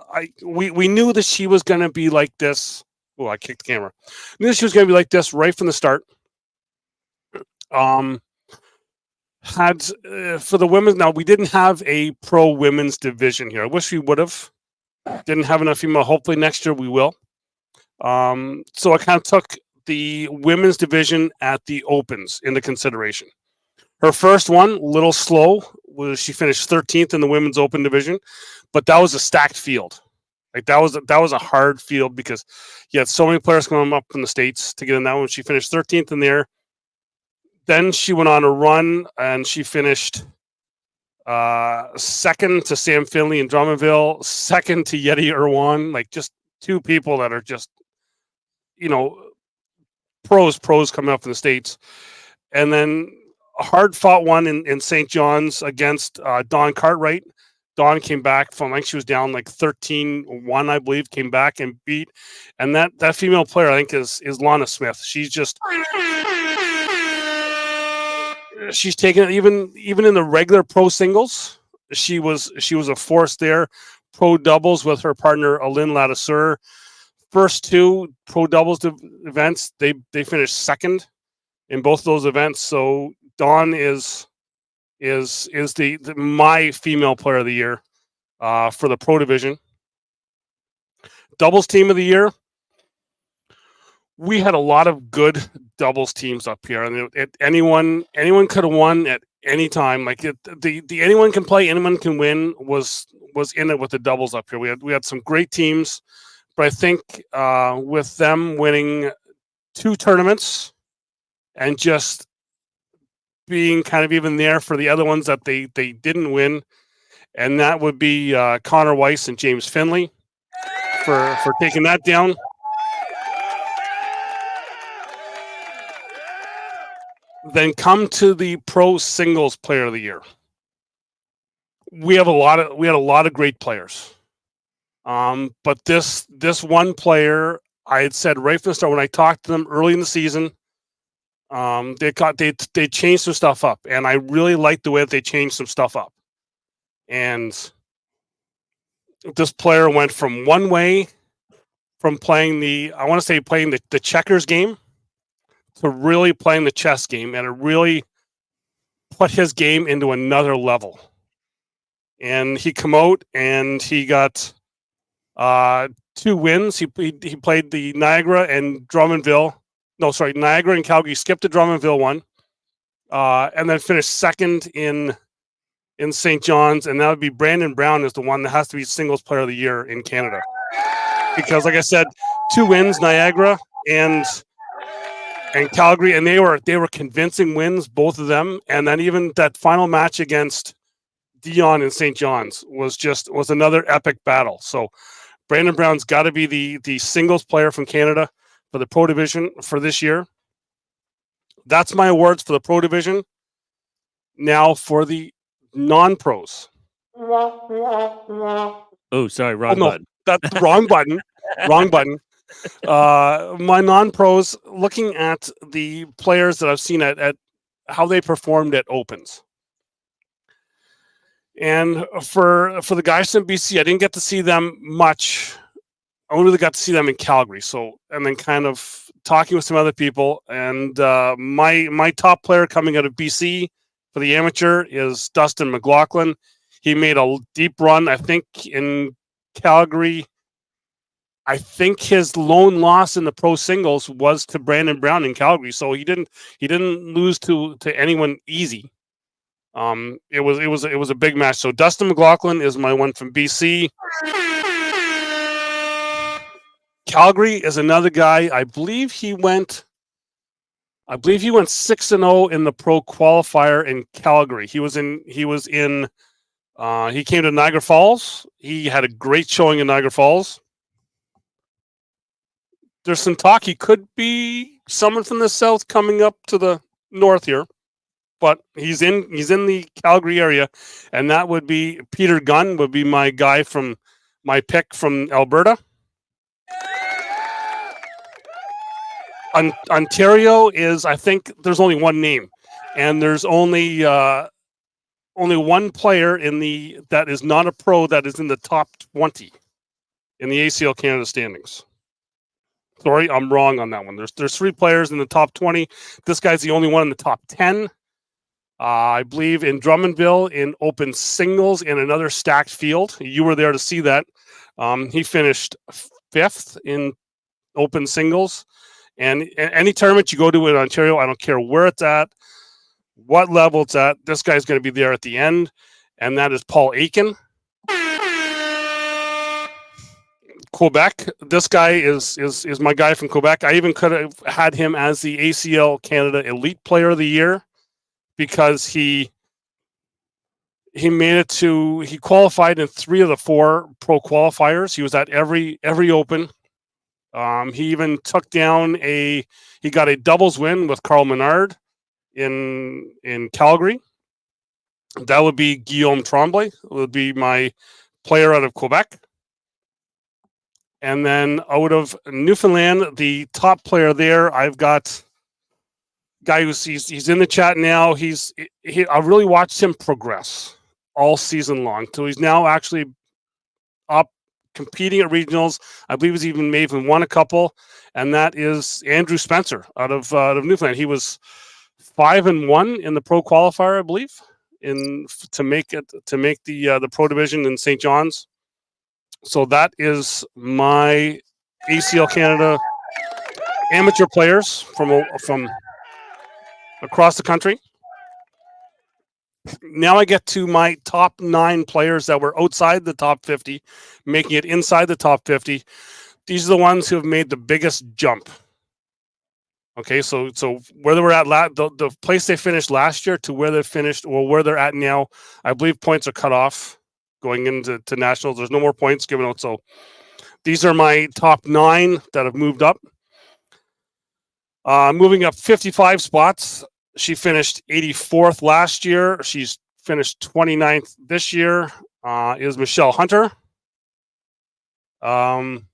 [SPEAKER 1] we knew that she was going to be like this. Oh, I kicked the camera. Knew she was going to be like this right from the start. Had for the women. Now we didn't have a pro women's division here. I wish we would have. Didn't have enough female. Hopefully next year we will. So I kind of took the women's division at the Opens into consideration. Her first one, a little slow, was she finished 13th in the women's open division, but that was a stacked field. Like that was a hard field because you had so many players coming up from the States to get in that one. She finished 13th in there. Then she went on a run and she finished second to Sam Finley in Drummondville, second to Yeti Irwan, like just two people that are just, pros coming up from the States. And then a hard fought one in St. John's against Dawn Cartwright. Dawn came back from, I think she was down like 13-1, I believe, came back and beat. And that female player, I think, is Lana Smith. She's just, she's taken it even in the regular pro singles. She was a force there. pro doubles with her partner Aline Ladisseur. First two pro doubles events, they finished second in both of those events. So Dawn is my female player of the year for the pro division. Doubles team of the year. We had a lot of good doubles teams up here, and anyone could have won at any time. Like the anyone can play, anyone can win was in it with the doubles up here. We had some great teams, but I think with them winning 2 tournaments and just being kind of even there for the other ones that they didn't win, and that would be Connor Weiss and James Finley for taking that down. Then come to the pro singles player of the year. We had a lot of great players, but this one player, I had said right from the start when I talked to them early in the season, they changed some stuff up, and I really liked the way that they changed some stuff up. And this player went from one way, from playing the checkers game, to really playing the chess game, and it really put his game into another level. And he come out and he got 2 wins. He played the Niagara and Drummondville. No, sorry, Niagara and Calgary. Skipped the Drummondville one, and then finished second in St. John's. And that would be Brandon Brown is the one that has to be singles player of the year in Canada, because, like I said, 2 wins, Niagara and Calgary, and they were convincing wins, both of them. And then even that final match against Dion in St. John's was another epic battle. So Brandon Brown's got to be the singles player from Canada for the pro division for this year. That's my awards for the pro division. Now for the non-pros.
[SPEAKER 2] Oh, sorry, wrong button.
[SPEAKER 1] That's the wrong button. Wrong button. My non-pros, looking at the players that I've seen at how they performed at Opens. And for the guys in BC, I didn't get to see them much. I only really got to see them in Calgary. So, and then kind of talking with some other people. And my top player coming out of BC for the amateur is Dustin McLaughlin. He made a deep run, I think, in Calgary. I think his lone loss in the pro singles was to Brandon Brown in Calgary. So he didn't lose to anyone easy. It was a big match. So Dustin McLaughlin is my one from BC. Calgary is another guy. I believe he went 6-0 in the pro qualifier in Calgary. He came to Niagara Falls. He had a great showing in Niagara Falls. There's some talk he could be someone from the south coming up to the north here, but he's in the Calgary area, and that would be Peter Gunn. Would be my guy from my pick from Alberta. Ontario is, I think there's only one name, and there's only one player that is not a pro that is in the top 20 in the ACL Canada standings. Sorry, I'm wrong on that one. There's 3 players in the top 20. This guy's the only one in the top 10. I believe in Drummondville in open singles in another stacked field. You were there to see that. He finished 5th in open singles. And any tournament you go to in Ontario, I don't care where it's at, what level it's at, this guy's going to be there at the end. And that is Paul Aiken. Quebec. This guy is my guy from Quebec. I even could have had him as the ACL Canada Elite Player of the Year, because he made it to, he qualified in 3 of the 4 pro qualifiers. He was at every open. He even took down he got a doubles win with Carl Menard in Calgary. That would be Guillaume Tremblay, would be my player out of Quebec. And then out of Newfoundland, the top player there, I've got a guy he's in the chat now. I really watched him progress all season long. So he's now actually up competing at regionals. I believe he's may even won a couple, and that is Andrew Spencer out of Newfoundland. He was 5-1 in the pro qualifier, I believe, to make the pro division in St. John's. So that is my ACL Canada amateur players from across the country. Now I get to my top 9 players that were outside the top 50, making it inside the top 50. These are the ones who have made the biggest jump. Okay, so where they were at the place they finished last year to where they finished, or where they're at now, I believe points are cut off going into nationals. There's no more points given out. So these are my top 9 that have moved up. Moving up 55 spots. She finished 84th last year. She's finished 29th this year. Is Michelle Hunter. One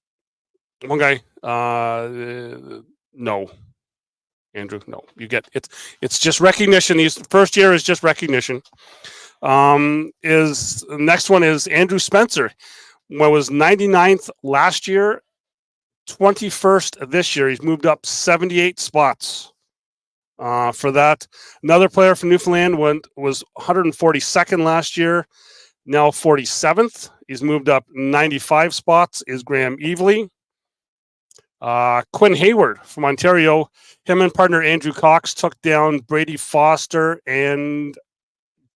[SPEAKER 1] guy. No. Andrew, no. You get it. It's just recognition. These first year is just recognition. Is the next one is Andrew Spencer. Was 99th last year, 21st this year. He's moved up 78 spots. For that, another player from Newfoundland was 142nd last year, now 47th. He's moved up 95 spots. Is Graham Evely. Quinn Hayward from Ontario. Him and partner Andrew Cox took down Brady Foster and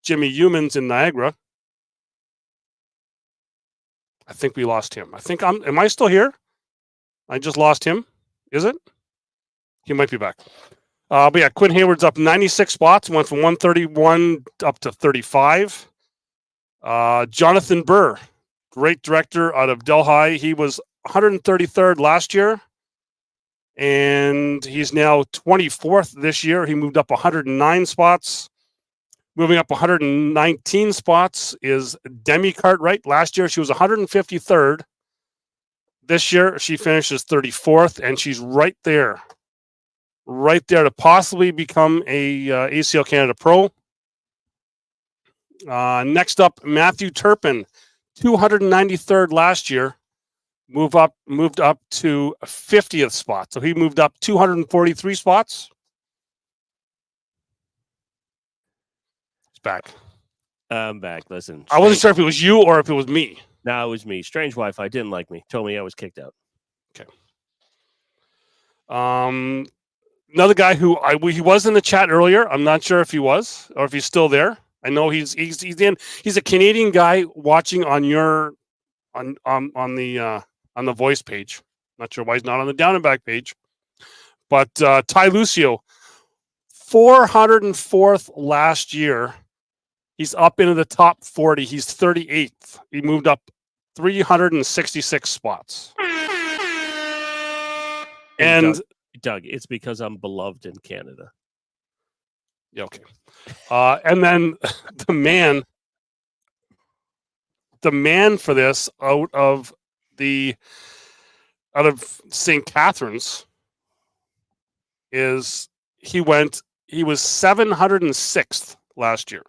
[SPEAKER 1] Jimmy Humans in Niagara. I think we lost him. Am I still here? I just lost him. Is it? He might be back. But yeah, Quinn Hayward's up 96 spots, went from 131 up to 35. Jonathan Burr, great director out of Delhi. He was 133rd last year, and he's now 24th this year. He moved up 109 spots. Moving up 119 spots is Demi Cartwright. Last year, she was 153rd. This year, she finishes 34th, and she's right there to possibly become a ACL Canada Pro. Next up, Matthew Turpin, 293rd last year, moved up to 50th spot. So he moved up 243 spots. He's back.
[SPEAKER 2] I'm back. Listen,
[SPEAKER 1] I wasn't sure if it was you or if it was me.
[SPEAKER 2] No, it was me. Strange Wi-Fi didn't like me. Told me I was kicked out.
[SPEAKER 1] Okay. Another guy who he was in the chat earlier. I'm not sure if he was or if he's still there. I know he's a Canadian guy watching on your on the voice page. Not sure why he's not on the down and back page. But Ty Lucio, 404th last year. He's up into the top 40. He's 38th. He moved up 366 spots. And
[SPEAKER 2] Doug, it's because I'm beloved in Canada.
[SPEAKER 1] Yeah, okay. And then the man for this out of St. Catharines is he was 706th last year.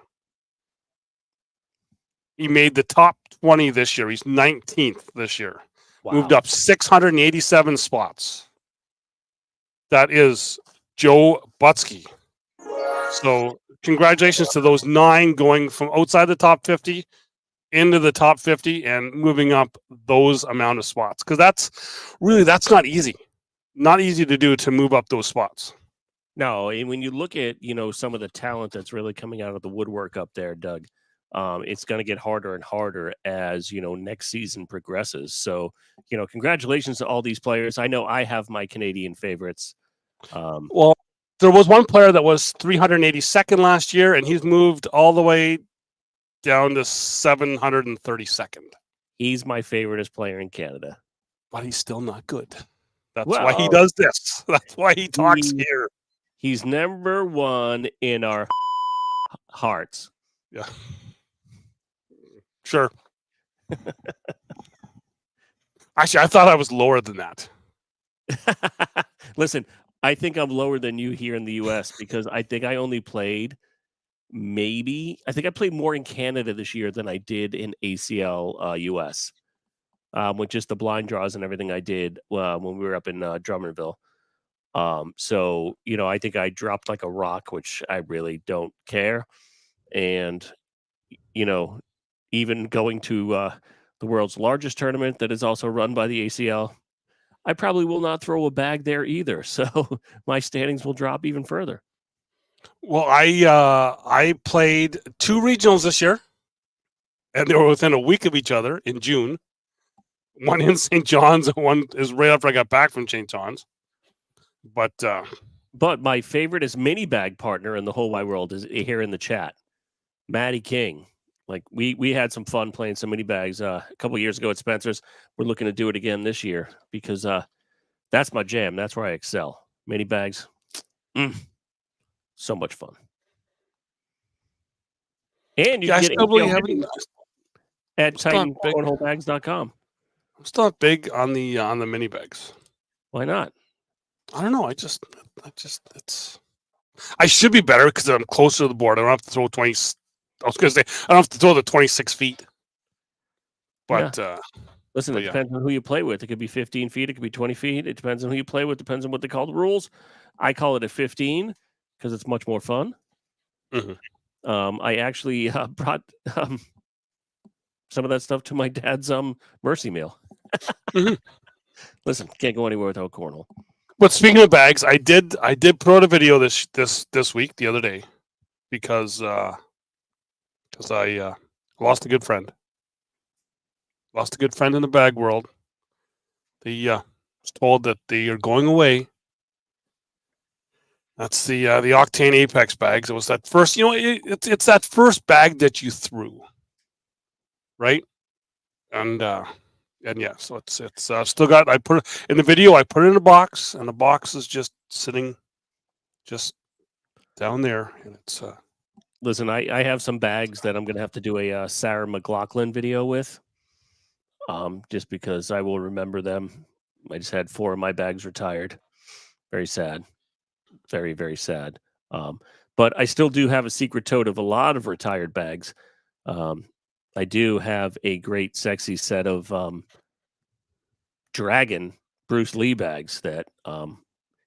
[SPEAKER 1] He made the top 20 this year. He's 19th this year. Wow. Moved up 687 spots. That is Joe Butsky. So congratulations to those 9 going from outside the top 50 into the top 50 and moving up those amount of spots. Because that's not easy. Not easy to do, to move up those spots.
[SPEAKER 2] No, and when you look at, some of the talent that's really coming out of the woodwork up there, Doug, it's going to get harder and harder as, next season progresses. So, congratulations to all these players. I know I have my Canadian favorites.
[SPEAKER 1] Well, there was one player that was 382nd last year, and he's moved all the way down to 732nd.
[SPEAKER 2] He's my favoriteest player in Canada.
[SPEAKER 1] But he's still not good. That's why he does this. That's why he talks here.
[SPEAKER 2] He's number 1 in our hearts.
[SPEAKER 1] Yeah. Sure. Actually, I thought I was lower than that.
[SPEAKER 2] Listen, I think I'm lower than you here in the U.S. because I think I only played I think I played more in Canada this year than I did in ACL U.S. with just the blind draws and everything I did when we were up in Drummondville. So, I think I dropped like a rock, which I really don't care. And, even going to the world's largest tournament that is also run by the ACL, I probably will not throw a bag there either. So my standings will drop even further.
[SPEAKER 1] Well, I played 2 regionals this year, and they were within a week of each other in June. One in St. John's, and one is right after I got back from St. John's. But
[SPEAKER 2] my favorite is mini bag partner in the whole wide world is here in the chat, Maddie King. Like we had some fun playing some mini bags a couple years ago at Spencer's. We're looking to do it again this year because that's my jam. That's where I excel. Mini bags, so much fun. And you can get ACL at tinycornholebags.com.
[SPEAKER 1] I'm still not big on the mini bags.
[SPEAKER 2] Why not?
[SPEAKER 1] I don't know. I should be better because I'm closer to the board. I don't have to throw 20. I was going to say I don't have to throw the 26 feet. But
[SPEAKER 2] listen, it depends on who you play with. It could be 15 feet. It could be 20 feet. It depends on who you play with. Depends on what they call the rules. I call it a 15 because it's much more fun.
[SPEAKER 1] Mm-hmm.
[SPEAKER 2] I actually brought some of that stuff to my dad's mercy meal.
[SPEAKER 1] Mm-hmm.
[SPEAKER 2] Listen, can't go anywhere without cornhole.
[SPEAKER 1] But speaking of bags, I did put out a video this week, the other day, because I lost a good friend. Lost a good friend in the bag world. They was told that they are going away. That's the Octane Apex bags. It was that first, it's that first bag that you threw, right? And yeah, so it's still got. I put it in the video. I put it in a box, and the box is just sitting, just down there, and it's.
[SPEAKER 2] Listen, I have some bags that I'm gonna have to do a Sarah McLaughlin video with, just because I will remember them. I just had 4 of my bags retired. Very sad, very very sad. But I still do have a secret tote of a lot of retired bags. I do have a great sexy set of Dragon Bruce Lee bags that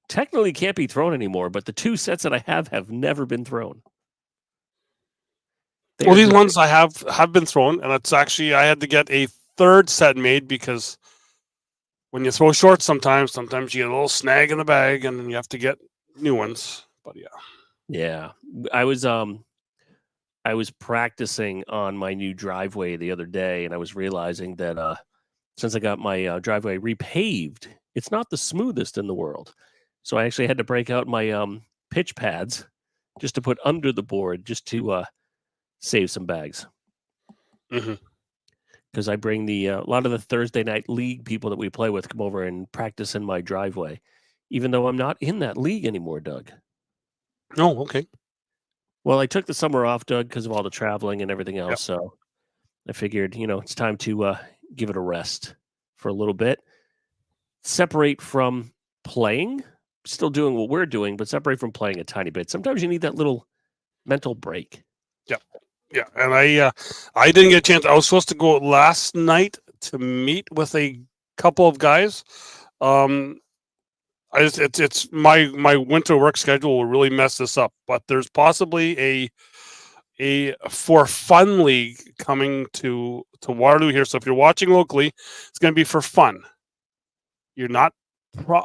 [SPEAKER 2] technically can't be thrown anymore, but the 2 sets that I have never been thrown.
[SPEAKER 1] Well, these ones I have been thrown, and it's actually I had to get a 3rd set made because when you throw shorts, sometimes you get a little snag in the bag, and then you have to get new ones. But
[SPEAKER 2] yeah, I was practicing on my new driveway the other day, and I was realizing that since I got my driveway repaved, it's not the smoothest in the world. So I actually had to break out my pitch pads just to put under the board, just to save some bags. Because I bring a lot of the Thursday night league people that we play with come over and practice in my driveway, even though I'm not in that league anymore, Doug.
[SPEAKER 1] Oh, okay.
[SPEAKER 2] Well, I took the summer off, Doug, because of all the traveling and everything else. Yep. So I figured, it's time to give it a rest for a little bit. Separate from playing, still doing what we're doing, but separate from playing a tiny bit. Sometimes you need that little mental break.
[SPEAKER 1] Yeah, and I didn't get a chance. I was supposed to go last night to meet with a couple of guys. It's my winter work schedule will really mess this up. But there's possibly a for fun league coming to Waterloo here. So if you're watching locally, it's going to be for fun. You're not.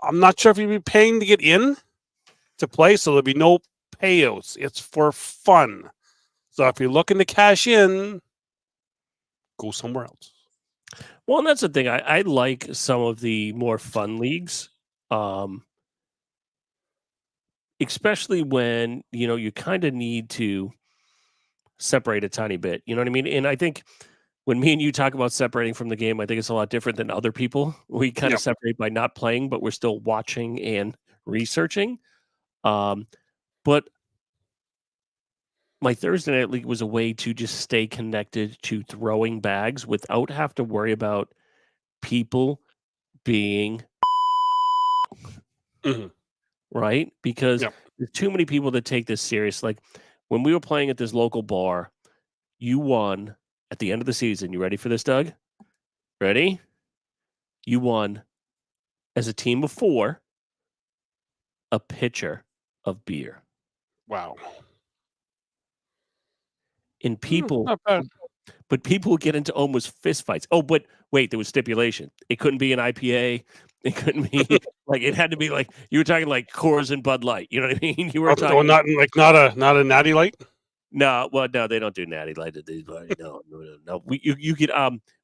[SPEAKER 1] I'm not sure if you'll be paying to get in to play, so there'll be no payouts. It's for fun. So if you're looking to cash in, go somewhere else.
[SPEAKER 2] Well, and that's the thing. I like some of the more fun leagues, especially when, you kind of need to separate a tiny bit. You know what I mean? And I think when me and you talk about separating from the game, I think it's a lot different than other people. We kind of separate by not playing, but we're still watching and researching. But my Thursday night league was a way to just stay connected to throwing bags without have to worry about people being right, because there's too many people that take this serious. Like when we were playing at this local bar, you won at the end of the season. You ready for this, Doug? Ready? you won as a team of 4 a pitcher of beer.
[SPEAKER 1] Wow.
[SPEAKER 2] And people
[SPEAKER 1] Not bad.
[SPEAKER 2] but people would get into almost fist fights. Oh, but wait, there was stipulation. It couldn't be an IPA. It couldn't be like it had to be like you were talking like Coors and Bud Light. You know what I mean? You were
[SPEAKER 1] Oh,
[SPEAKER 2] talking
[SPEAKER 1] not a natty light.
[SPEAKER 2] no, well, no, they don't do natty light at these parties. No. You get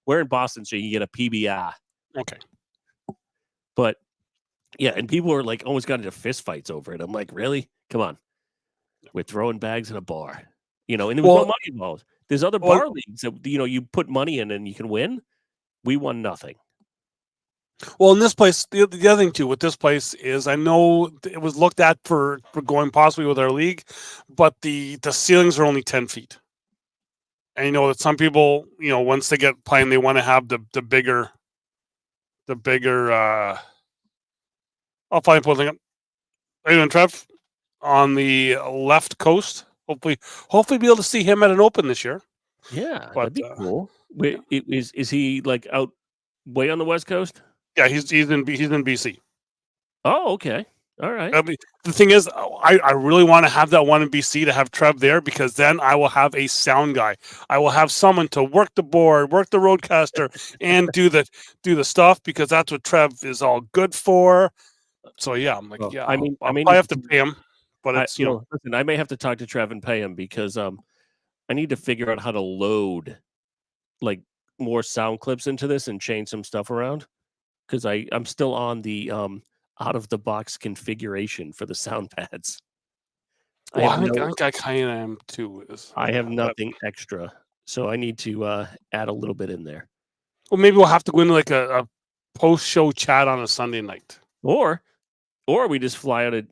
[SPEAKER 2] we're in Boston, so you get a PBI.
[SPEAKER 1] Okay.
[SPEAKER 2] But yeah, and people were like almost got into fist fights over it. I'm like, really? Come on. We're throwing bags in a bar. And there was no money involved. There's other bar leagues that you put money in and you can win. We won nothing.
[SPEAKER 1] Well, in this place, the other thing too with this place is I know it was looked at for going possibly with our league, but the ceilings are only 10 feet. And that some people, once they get playing, they want to have the bigger. I'll finally pull the thing up. How you doing, Trev? On the left coast. Hopefully be able to see him at an open this year.
[SPEAKER 2] Yeah, that'd be cool. Wait, is he like out way on the West Coast?
[SPEAKER 1] Yeah, he's in BC.
[SPEAKER 2] Oh, okay. All right.
[SPEAKER 1] I mean, the thing is, I really want to have that one in BC to have Trev there because then I will have a sound guy. I will have someone to work the board, work the roadcaster, and do the stuff because that's what Trev is all good for. So yeah, I'm like, yeah. I have to pay him, but it's
[SPEAKER 2] listen, I may have to talk to Trev and pay him because I need to figure out how to load like more sound clips into this and change some stuff around because I'm still on the out of the box configuration for the sound pads.
[SPEAKER 1] I think I kind of am too.
[SPEAKER 2] I have nothing extra, so I need to add a little bit in there.
[SPEAKER 1] Well, maybe we'll have to go into like a post-show chat on a Sunday night,
[SPEAKER 2] or we just fly out.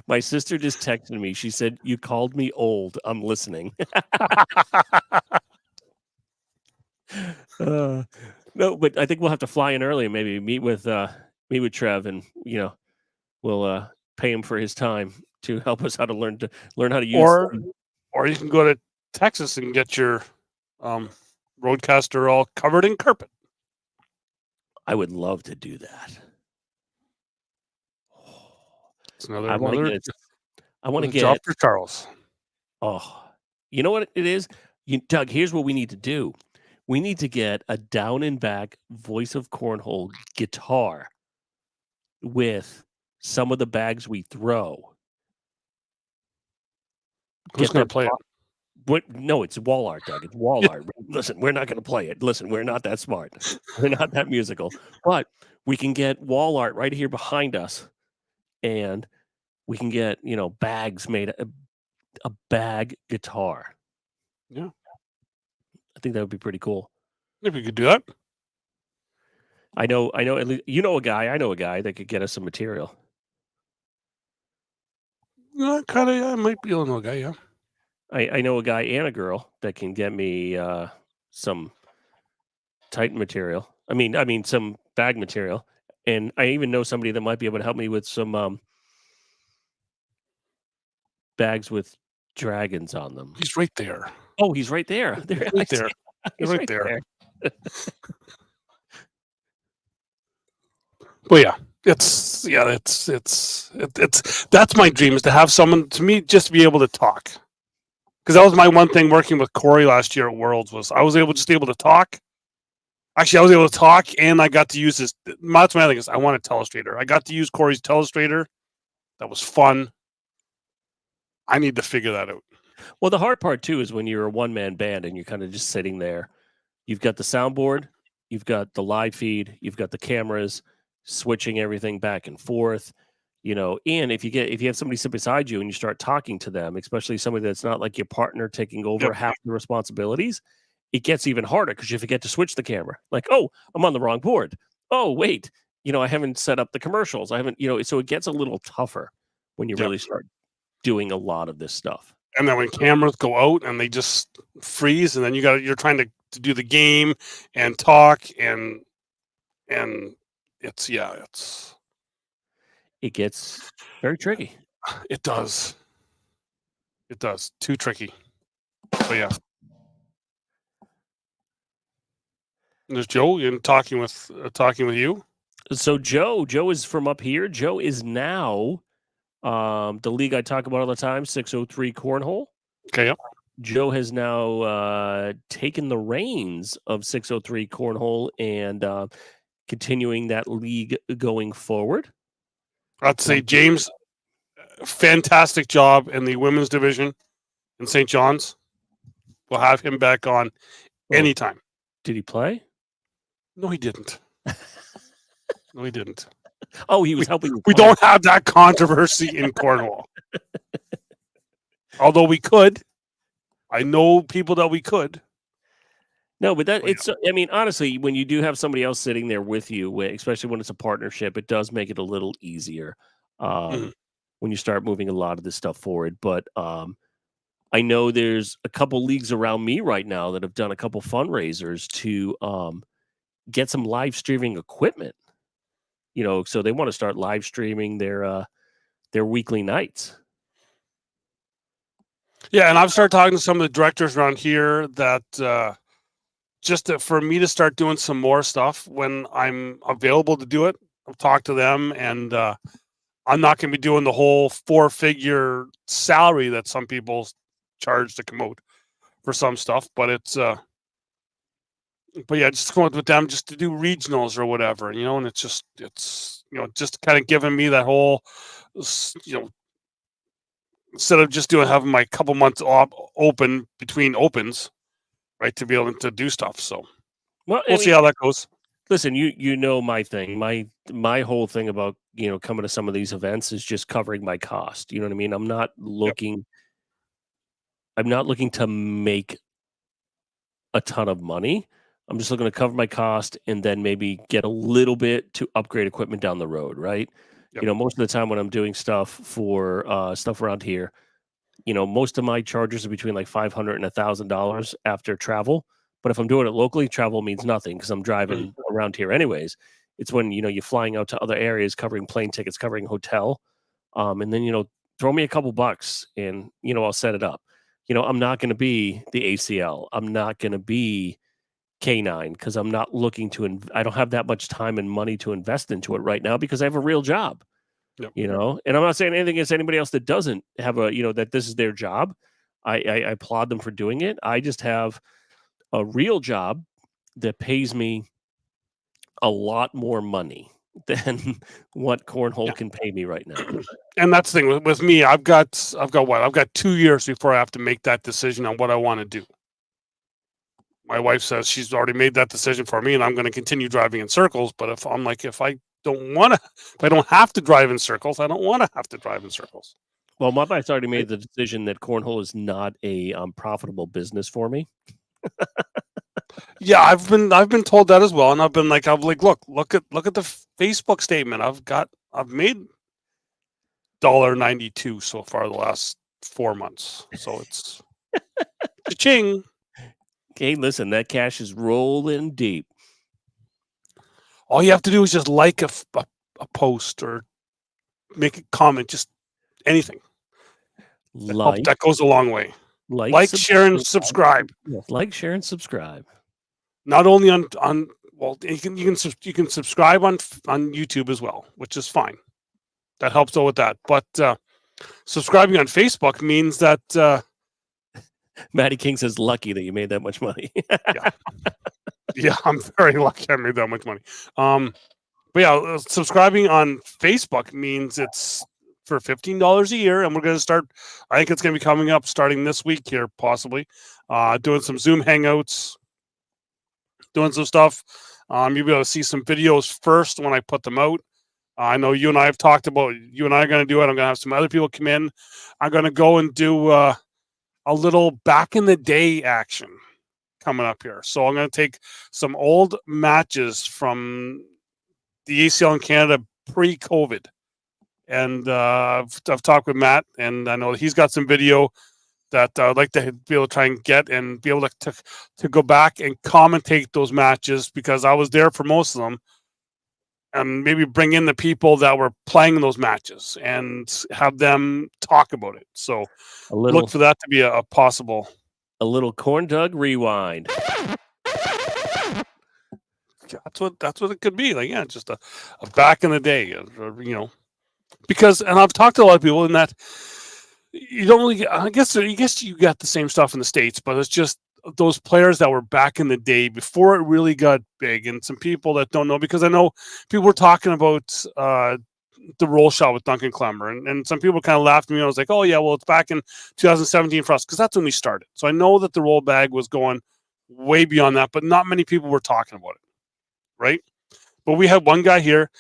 [SPEAKER 2] My sister just texted me. She said, "You called me old. I'm listening." No, but I think we'll have to fly in early and maybe meet with Trev, and we'll pay him for his time to help us how to learn how to use.
[SPEAKER 1] Or you can go to Texas and get your roadcaster all covered in carpet.
[SPEAKER 2] I would love to do that.
[SPEAKER 1] It's another
[SPEAKER 2] I want to get
[SPEAKER 1] job for Charles.
[SPEAKER 2] Oh, you know what it is, Doug? Here's what we need to do. We need to get a down and back Voice of Cornhole guitar with some of the bags we throw.
[SPEAKER 1] Who's going to play it?
[SPEAKER 2] What? No, it's wall art, Doug. It's wall art. Listen, we're not going to play it. Listen, we're not that smart. We're not that musical. But we can get wall art right here behind us, and we can get bags made a bag guitar.
[SPEAKER 1] Yeah,
[SPEAKER 2] I think that would be pretty cool.
[SPEAKER 1] Maybe we could do that.
[SPEAKER 2] I know. At least a guy. I know a guy that could get us some material.
[SPEAKER 1] I might be able to know a guy. Yeah.
[SPEAKER 2] I know a guy and a girl that can get me some Titan material. I mean some bag material, and I even know somebody that might be able to help me with some bags with dragons on them.
[SPEAKER 1] He's right there.
[SPEAKER 2] Oh, he's right there.
[SPEAKER 1] He's right there. He's right there. Well, yeah, it's that's my dream is to have someone to me just to be able to talk. Because that was my one thing working with Corey last year at Worlds was I was able to talk. Actually, I was able to talk and I got to use this. That's my thing is I want a telestrator. I got to use Corey's telestrator. That was fun. I need to figure that out.
[SPEAKER 2] Well, the hard part too is when you're a one-man band and you're kind of just sitting there. You've got the soundboard, you've got the live feed, you've got the cameras, switching everything back and forth. And if you have somebody sit beside you and you start talking to them, especially somebody that's not like your partner taking over half the responsibilities, it gets even harder because you forget to switch the camera. Like, oh, I'm on the wrong board. Oh, wait, I haven't set up the commercials. I haven't, so it gets a little tougher when you really start doing a lot of this stuff.
[SPEAKER 1] And then when cameras go out and they just freeze, and then you're trying to do the game and talk and
[SPEAKER 2] it gets very tricky.
[SPEAKER 1] It does. Too tricky. But yeah. There's Joe and talking with you.
[SPEAKER 2] So Joe is from up here. Joe is now the league I talk about all the time, 603 Cornhole.
[SPEAKER 1] Okay, yep.
[SPEAKER 2] Joe has now taken the reins of 603 Cornhole and continuing that league going forward.
[SPEAKER 1] I'd say James, fantastic job in the women's division in St. John's. We'll have him back on anytime.
[SPEAKER 2] Did he play?
[SPEAKER 1] No, he didn't. No, he didn't.
[SPEAKER 2] Oh, he was helping.
[SPEAKER 1] We don't have that controversy in Cornwall. Although we could. I know people that we could.
[SPEAKER 2] No, but it's, I mean, honestly, when you do have somebody else sitting there with you, especially when it's a partnership, it does make it a little easier when you start moving a lot of this stuff forward. But I know there's a couple leagues around me right now that have done a couple fundraisers to get some live streaming equipment. So they want to start live streaming their weekly nights.
[SPEAKER 1] Yeah, and I've started talking to some of the directors around here that for me to start doing some more stuff when I'm available to do it. I've talked to them, and I'm not going to be doing the whole 4-figure salary that some people charge to come out for some stuff. But it's, but yeah, just going with them just to do regionals or whatever, and it's just kind of giving me that whole, instead of just having my couple months open between opens, right, to be able to do stuff. So we'll see how that goes.
[SPEAKER 2] Listen, you know my thing. My whole thing about coming to some of these events is just covering my cost. You know what I mean? I'm not looking to make a ton of money. I'm just looking to cover my cost and then maybe get a little bit to upgrade equipment down the road, right? Yep. Most of the time when I'm doing stuff for stuff around here, most of my charges are between like $500 and $1,000 after travel. But if I'm doing it locally, travel means nothing because I'm driving around here anyways. It's when, you're flying out to other areas, covering plane tickets, covering hotel. And then, throw me a couple bucks and, I'll set it up. I'm not going to be the ACL. I'm not going to be K9 because I'm not looking to, I don't have that much time and money to invest into it right now because I have a real job, and I'm not saying anything against anybody else that doesn't have that this is their job. I applaud them for doing it. I just have a real job that pays me a lot more money than what Cornhole can pay me right now.
[SPEAKER 1] And that's the thing with me. I've got 2 years before I have to make that decision on what I want to do. My wife says she's already made that decision for me, and I'm going to continue driving in circles. But if I don't have to drive in circles, I don't want to have to drive in circles.
[SPEAKER 2] Well, my wife's already made the decision that Cornhole is not a profitable business for me.
[SPEAKER 1] Yeah, I've been told that as well, and I've been like, look at the Facebook statement. I've made $1.92 so far the last 4 months, so it's cha-ching.
[SPEAKER 2] Okay, listen, that cash is rolling deep.
[SPEAKER 1] All you have to do is just like a post or make a comment, just anything. That goes a long way. Like, share, and subscribe.
[SPEAKER 2] Yes, like, share, and subscribe.
[SPEAKER 1] Not only on you can subscribe on YouTube as well, which is fine. That helps out with that. But subscribing on Facebook means that
[SPEAKER 2] Matty King says, "Lucky that you made that much money."
[SPEAKER 1] Yeah, I'm very lucky I made that much money. But yeah, subscribing on Facebook means it's for $15 a year, and we're going to start. I think it's going to be coming up starting this week here, possibly. Doing some Zoom hangouts, doing some stuff. You'll be able to see some videos first when I put them out. I know you and I have talked about. You and I are going to do it. I'm going to have some other people come in. I'm going to go and do a little back in the day action coming up here. So I'm going to take some old matches from the ACL in Canada pre-COVID. And I've talked with Matt, and I know he's got some video that I'd like to be able to try and get and be able to go back and commentate those matches because I was there for most of them, and maybe bring in the people that were playing those matches and have them talk about it. So look for that to be a possible.
[SPEAKER 2] A little Corn Dog rewind.
[SPEAKER 1] That's what it could be. Like, yeah, just a back in the day, because, and I've talked to a lot of people in that you don't really. I guess you got the same stuff in the States, but it's just those players that were back in the day before it really got big, and some people that don't know, because I know people were talking about the roll shot with Duncan Clemmer, and some people kind of laughed at me. I was like, oh yeah, well, it's back in 2017 for us, because that's when we started. So I know that the roll bag was going way beyond that, but not many people were talking about it, right? But we had one guy here,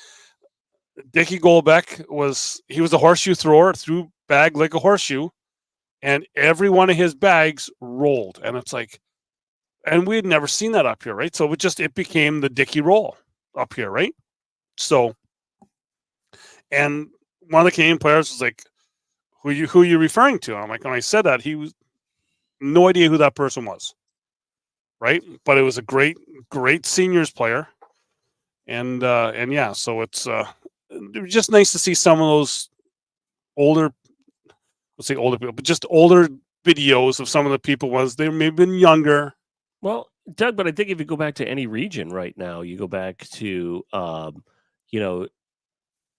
[SPEAKER 1] Dickie Goldbeck, was a horseshoe thrower, threw bag like a horseshoe, and every one of his bags rolled. And it's like, and we had never seen that up here, right? So it became the Dickie roll up here, right? So, and one of the Canadian players was like, who are you referring to? And I'm like, when I said that, he was no idea who that person was, right? But it was a great seniors player, and yeah, so it was just nice to see some of those older, let's say older people, but just older videos of some of the people was they may have been younger.
[SPEAKER 2] Well, Doug, but I think if you go back to any region right now, you go back to you know,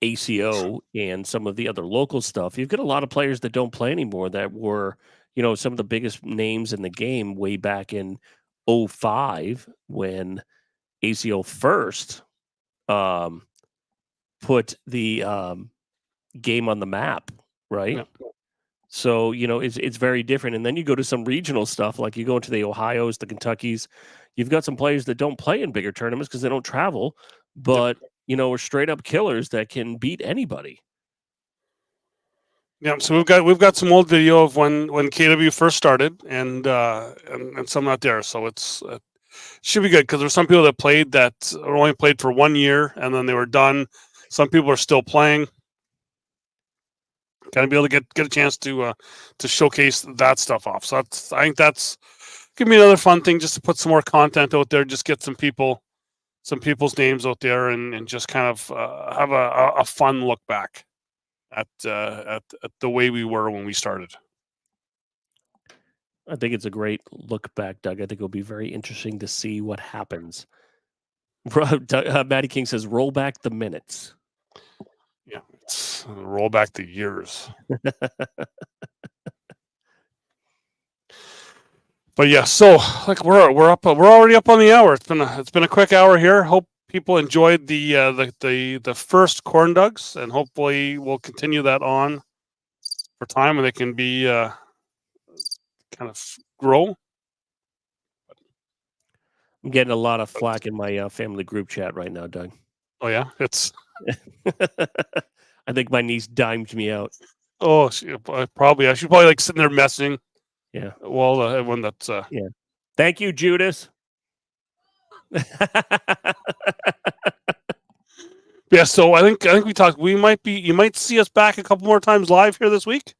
[SPEAKER 2] ACO and some of the other local stuff, you've got a lot of players that don't play anymore that were, some of the biggest names in the game way back in 05 when ACO first put the game on the map, right?
[SPEAKER 1] Yeah.
[SPEAKER 2] So, it's very different. And then you go to some regional stuff, like you go into the Ohios, the Kentuckys, you've got some players that don't play in bigger tournaments because they don't travel, but, are straight up killers that can beat anybody.
[SPEAKER 1] Yeah, so we've got some old video of when KW first started, and some out there. So it's should be good, because there's some people that played that only played for 1 year and then they were done. Some people are still playing. Kind of be able to get a chance to showcase that stuff off. So I think that's gonna be another fun thing, just to put some more content out there, just get some people's names out there, and just kind of have a fun look back at the way we were when we started.
[SPEAKER 2] I think it's a great look back, Doug. I think it'll be very interesting to see what happens. Matty King says, roll back the minutes.
[SPEAKER 1] Yeah, roll back the years. But yeah, so like we're already up on the hour. It's been a quick hour here. Hope people enjoyed the first corn dogs, and hopefully we'll continue that on for time, and they can be kind of grow.
[SPEAKER 2] I'm getting a lot of flack in my family group chat right now, Doug.
[SPEAKER 1] Oh yeah, it's.
[SPEAKER 2] I think my niece dimed me out.
[SPEAKER 1] Oh, probably. I should probably like sitting there messaging.
[SPEAKER 2] Yeah.
[SPEAKER 1] Well, everyone that's.
[SPEAKER 2] Yeah. Thank you, Judas.
[SPEAKER 1] Yeah. So I think we talked. You might see us back a couple more times live here this week.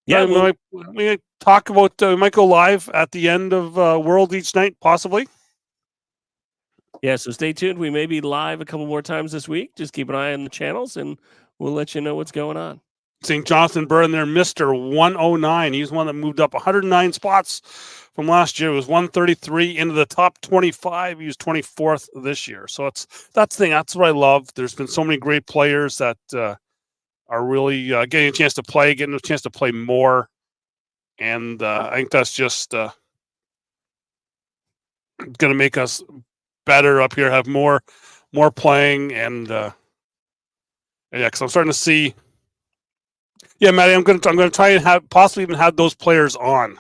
[SPEAKER 2] Yeah.
[SPEAKER 1] we might talk about. We might go live at the end of World each night, possibly.
[SPEAKER 2] Yeah, so stay tuned. We may be live a couple more times this week. Just keep an eye on the channels, and we'll let you know what's going on.
[SPEAKER 1] Seeing Jonathan Byrne there, Mr. 109. He's one that moved up 109 spots from last year. It was 133 into the top 25. He was 24th this year. So that's the thing. That's what I love. There's been so many great players that are really getting a chance to play more. And I think that's just going to make us better up here, have more playing, and yeah, because I'm starting to see. Yeah, Matty, I'm going to try and possibly even have those players on.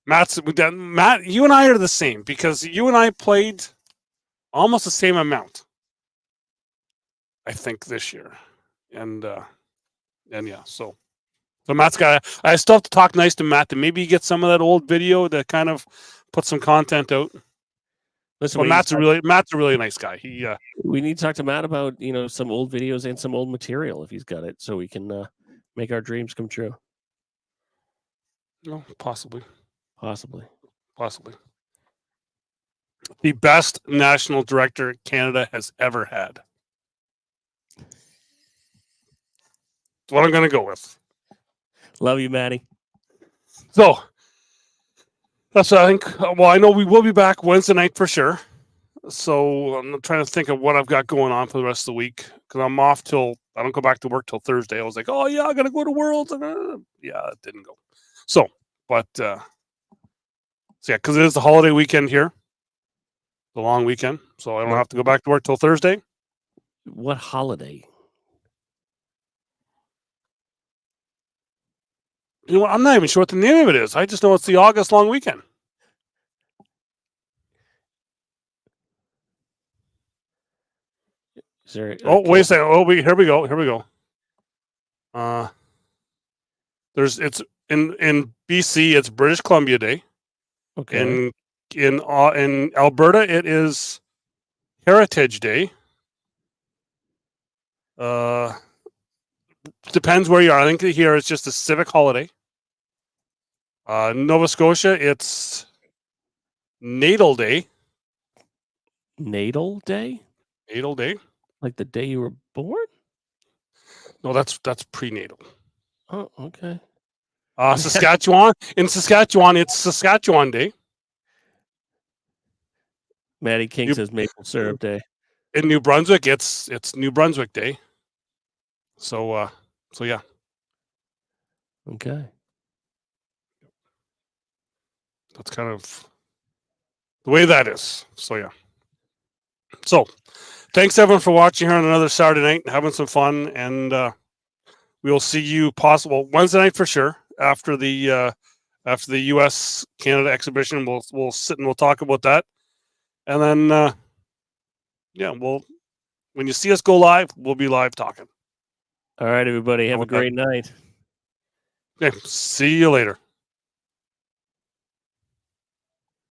[SPEAKER 1] Matt, you and I are the same, because you and I played almost the same amount, I think, this year, and yeah, so Matt's got. I still have to talk nice to Matt to maybe get some of that old video to kind of put some content out. Listen, well, Matt's a really nice guy.
[SPEAKER 2] We need to talk to Matt about some old videos and some old material if he's got it, so we can make our dreams come true.
[SPEAKER 1] No, possibly.
[SPEAKER 2] Possibly.
[SPEAKER 1] The best national director Canada has ever had. That's what I'm going to go with.
[SPEAKER 2] Love you, Matty.
[SPEAKER 1] So that's what I think. Well, I know we will be back Wednesday night for sure. So I'm trying to think of what I've got going on for the rest of the week because I'm off till I don't go back to work till Thursday. I was like, oh yeah, I gotta go to Worlds. Yeah, it didn't go. So, but so yeah, because it is the holiday weekend here, the long weekend, so I don't have to go back to work till Thursday.
[SPEAKER 2] What holiday?
[SPEAKER 1] You know what? I'm not even sure what the name of it is. I just know it's the August long weekend.
[SPEAKER 2] Is there?
[SPEAKER 1] Oh, wait a second. Oh, here we go. Here we go. It's in BC. It's British Columbia Day.
[SPEAKER 2] Okay.
[SPEAKER 1] In Alberta, it is Heritage Day. Depends where you are. I think here it's just a civic holiday. Nova Scotia, it's Natal Day.
[SPEAKER 2] Natal Day?
[SPEAKER 1] Natal Day?
[SPEAKER 2] Like the day you were born?
[SPEAKER 1] No, that's prenatal.
[SPEAKER 2] Oh, okay.
[SPEAKER 1] Saskatchewan. In Saskatchewan, it's Saskatchewan Day.
[SPEAKER 2] Maddie King says Maple Syrup Day.
[SPEAKER 1] In New Brunswick, it's New Brunswick Day. So yeah.
[SPEAKER 2] Okay.
[SPEAKER 1] That's kind of the way that is. So yeah. So thanks everyone for watching here on another Saturday night and having some fun. And we'll see you Wednesday night for sure after the US Canada exhibition. We'll sit and we'll talk about that. And then when you see us go live, we'll be live talking.
[SPEAKER 2] All right, everybody. Have a great night.
[SPEAKER 1] Okay. See you later.